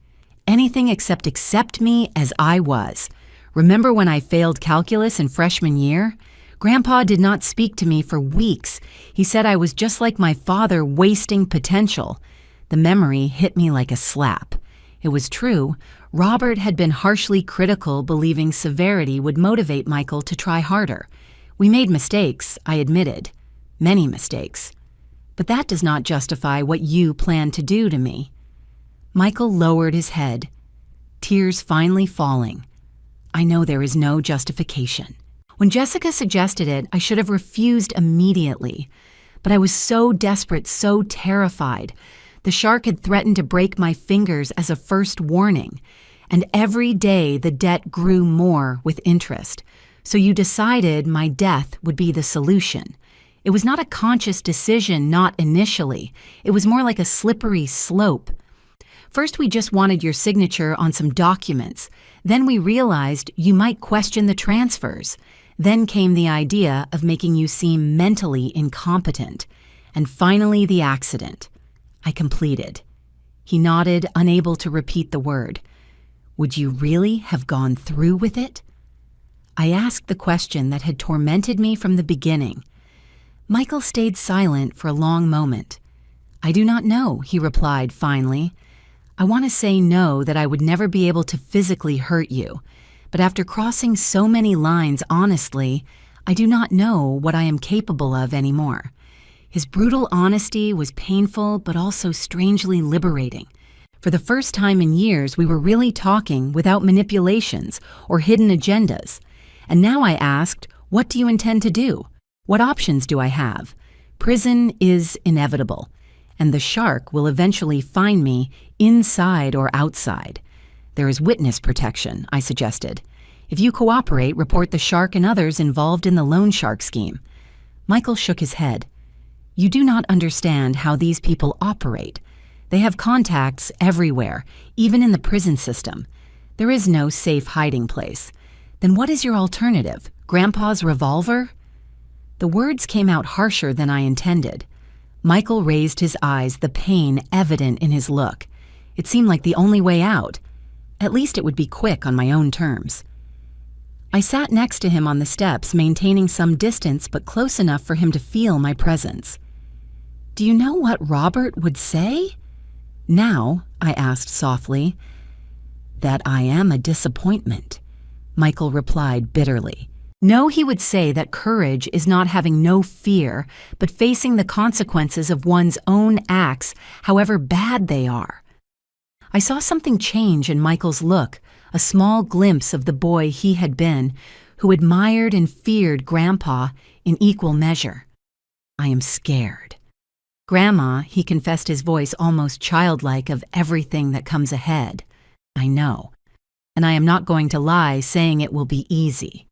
Anything except accept me as I was. Remember when I failed calculus in freshman year? Grandpa did not speak to me for weeks. He said I was just like my father, wasting potential. The memory hit me like a slap. It was true. Robert had been harshly critical, believing severity would motivate Michael to try harder. We made mistakes, I admitted. Many mistakes. But that does not justify what you plan to do to me. Michael lowered his head, tears finally falling. I know there is no justification. When Jessica suggested it, I should have refused immediately. But I was so desperate, so terrified. The shark had threatened to break my fingers as a first warning. And every day the debt grew more with interest. So you decided my death would be the solution. It was not a conscious decision, not initially. It was more like a slippery slope. First, we just wanted your signature on some documents. Then we realized you might question the transfers. Then came the idea of making you seem mentally incompetent. And finally, the accident. I completed. He nodded, unable to repeat the word. Would you really have gone through with it? I asked the question that had tormented me from the beginning. Michael stayed silent for a long moment. I do not know, he replied finally. I want to say no, that I would never be able to physically hurt you. But after crossing so many lines honestly, I do not know what I am capable of anymore. His brutal honesty was painful but also strangely liberating. For the first time in years, we were really talking without manipulations or hidden agendas. And now I asked, what do you intend to do? What options do I have? Prison is inevitable, and the shark will eventually find me inside or outside. There is witness protection, I suggested. If you cooperate, report the shark and others involved in the loan shark scheme. Michael shook his head. You do not understand how these people operate. They have contacts everywhere, even in the prison system. There is no safe hiding place. Then what is your alternative? Grandpa's revolver? The words came out harsher than I intended. Michael raised his eyes, the pain evident in his look. It seemed like the only way out. At least it would be quick on my own terms. I sat next to him on the steps, maintaining some distance but close enough for him to feel my presence. Do you know what Robert would say? Now, I asked softly. That I am a disappointment, Michael replied bitterly. No, he would say that courage is not having no fear, but facing the consequences of one's own acts, however bad they are. I saw something change in Michael's look, a small glimpse of the boy he had been, who admired and feared Grandpa in equal measure. I am scared. Grandma, he confessed, his voice almost childlike, of everything that comes ahead. I know. And I am not going to lie saying it will be easy.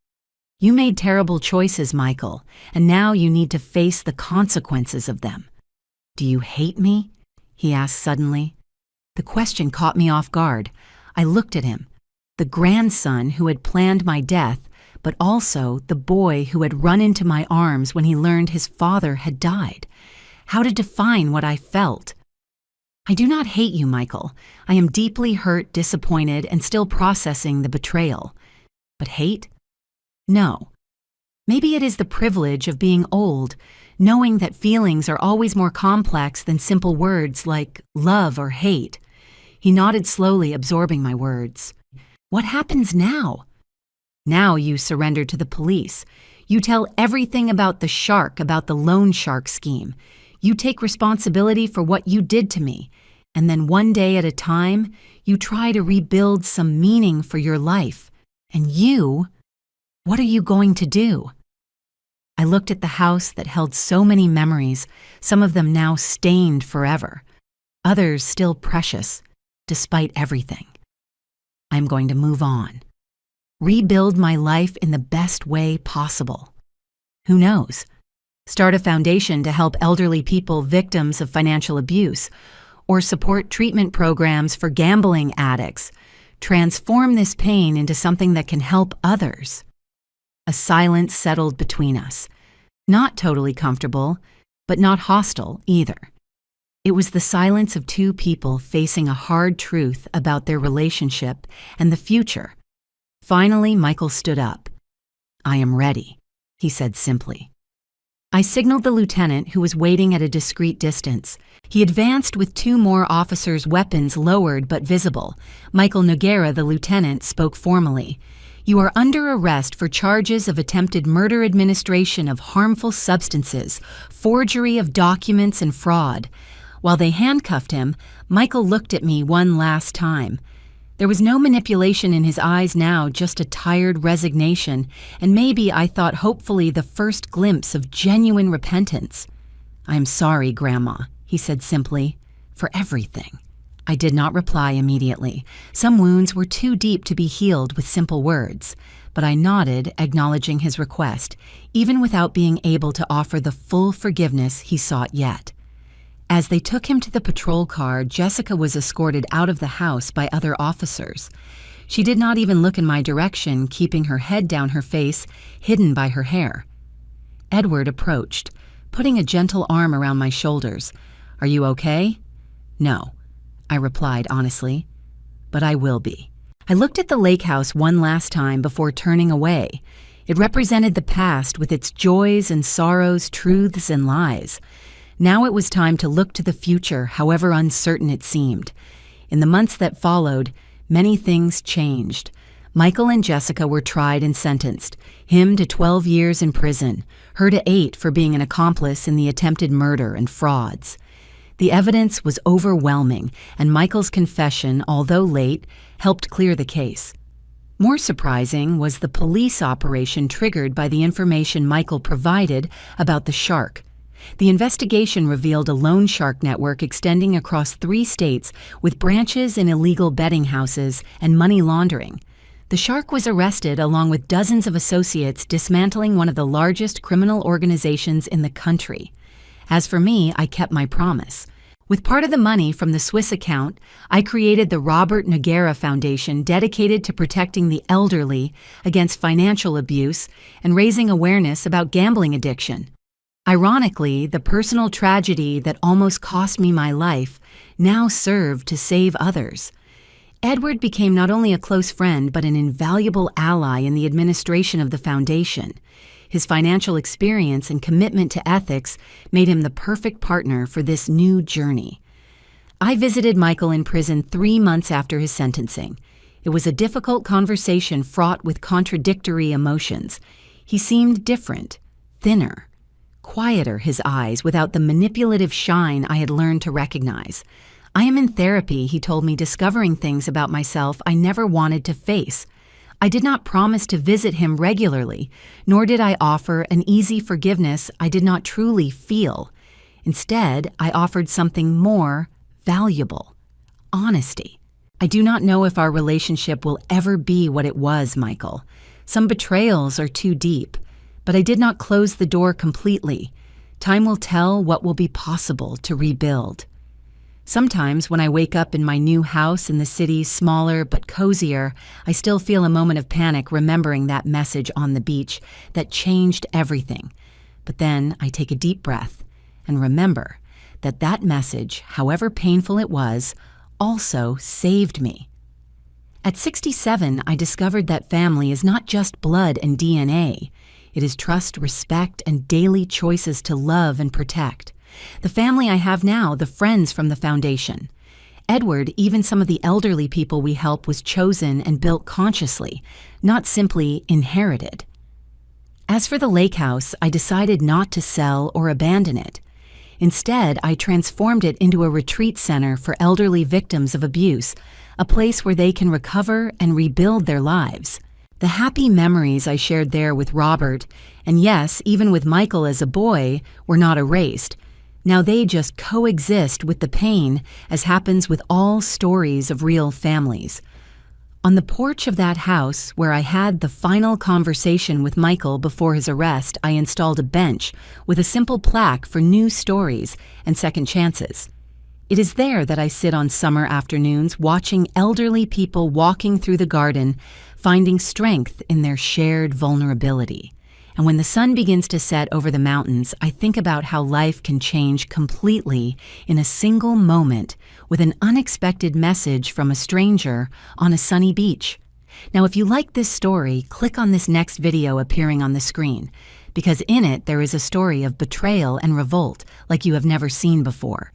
You made terrible choices, Michael, and now you need to face the consequences of them. Do you hate me? He asked suddenly. The question caught me off guard. I looked at him, the grandson who had planned my death, but also the boy who had run into my arms when he learned his father had died. How to define what I felt? I do not hate you, Michael. I am deeply hurt, disappointed, and still processing the betrayal. But hate? No. Maybe it is the privilege of being old, knowing that feelings are always more complex than simple words like love or hate. He nodded slowly, absorbing my words. What happens now? Now you surrender to the police. You tell everything about the shark, about the loan shark scheme. You take responsibility for what you did to me. And then one day at a time, you try to rebuild some meaning for your life. And you, what are you going to do? I looked at the house that held so many memories, some of them now stained forever, others still precious, despite everything. I'm going to move on. Rebuild my life in the best way possible. Who knows? Start a foundation to help elderly people victims of financial abuse, or support treatment programs for gambling addicts. Transform this pain into something that can help others. A silence settled between us. Not totally comfortable, but not hostile either. It was the silence of two people facing a hard truth about their relationship and the future. Finally, Michael stood up. "I am ready," he said simply. I signaled the lieutenant, who was waiting at a discreet distance. He advanced with two more officers' weapons lowered but visible. Michael Noguera, the lieutenant, spoke formally. "You are under arrest for charges of attempted murder, administration of harmful substances, forgery of documents, and fraud." While they handcuffed him, Michael looked at me one last time. There was no manipulation in his eyes now, just a tired resignation, and maybe, I thought hopefully, the first glimpse of genuine repentance. "I am sorry, Grandma," he said simply, "for everything." I did not reply immediately. Some wounds were too deep to be healed with simple words, but I nodded, acknowledging his request, even without being able to offer the full forgiveness he sought yet. As they took him to the patrol car, Jessica was escorted out of the house by other officers. She did not even look in my direction, keeping her head down, her face hidden by her hair. Edward approached, putting a gentle arm around my shoulders. "Are you okay?" "No," I replied honestly, "but I will be." I looked at the lake house one last time before turning away. It represented the past with its joys and sorrows, truths and lies. Now it was time to look to the future, however uncertain it seemed. In the months that followed, many things changed. Michael and Jessica were tried and sentenced, him to 12 years in prison, her to 8 for being an accomplice in the attempted murder and frauds. The evidence was overwhelming, and Michael's confession, although late, helped clear the case. More surprising was the police operation triggered by the information Michael provided about the shark. The investigation revealed a loan shark network extending across 3 states with branches in illegal betting houses and money laundering. The shark was arrested along with dozens of associates, dismantling one of the largest criminal organizations in the country. As for me, I kept my promise. With part of the money from the Swiss account, I created the Robert Noguera Foundation, dedicated to protecting the elderly against financial abuse and raising awareness about gambling addiction. Ironically, the personal tragedy that almost cost me my life now served to save others. Edward became not only a close friend but an invaluable ally in the administration of the foundation. His financial experience and commitment to ethics made him the perfect partner for this new journey. I visited Michael in prison 3 months after his sentencing. It was a difficult conversation fraught with contradictory emotions. He seemed different, thinner, quieter, his eyes without the manipulative shine I had learned to recognize. "I am in therapy," he told me, discovering things about myself I never wanted to face. I did not promise to visit him regularly, nor did I offer an easy forgiveness I did not truly feel. Instead, I offered something more valuable: honesty. "I do not know if our relationship will ever be what it was, Michael. Some betrayals are too deep. But I did not close the door completely. Time will tell what will be possible to rebuild." Sometimes when I wake up in my new house in the city, smaller but cozier, I still feel a moment of panic remembering that message on the beach that changed everything. But then I take a deep breath and remember that that message, however painful it was, also saved me. At 67, I discovered that family is not just blood and DNA. It is trust, respect, and daily choices to love and protect. The family I have now, the friends from the foundation. Edward, even some of the elderly people we help, was chosen and built consciously, not simply inherited. As for the lake house, I decided not to sell or abandon it. Instead, I transformed it into a retreat center for elderly victims of abuse, a place where they can recover and rebuild their lives. The happy memories I shared there with Robert, and yes, even with Michael as a boy, were not erased. Now they just coexist with the pain, as happens with all stories of real families. On the porch of that house, where I had the final conversation with Michael before his arrest, I installed a bench with a simple plaque for new stories and second chances. It is there that I sit on summer afternoons watching elderly people walking through the garden, finding strength in their shared vulnerability. And when the sun begins to set over the mountains, I think about how life can change completely in a single moment with an unexpected message from a stranger on a sunny beach. Now, if you like this story, click on this next video appearing on the screen, because in it there is a story of betrayal and revolt like you have never seen before.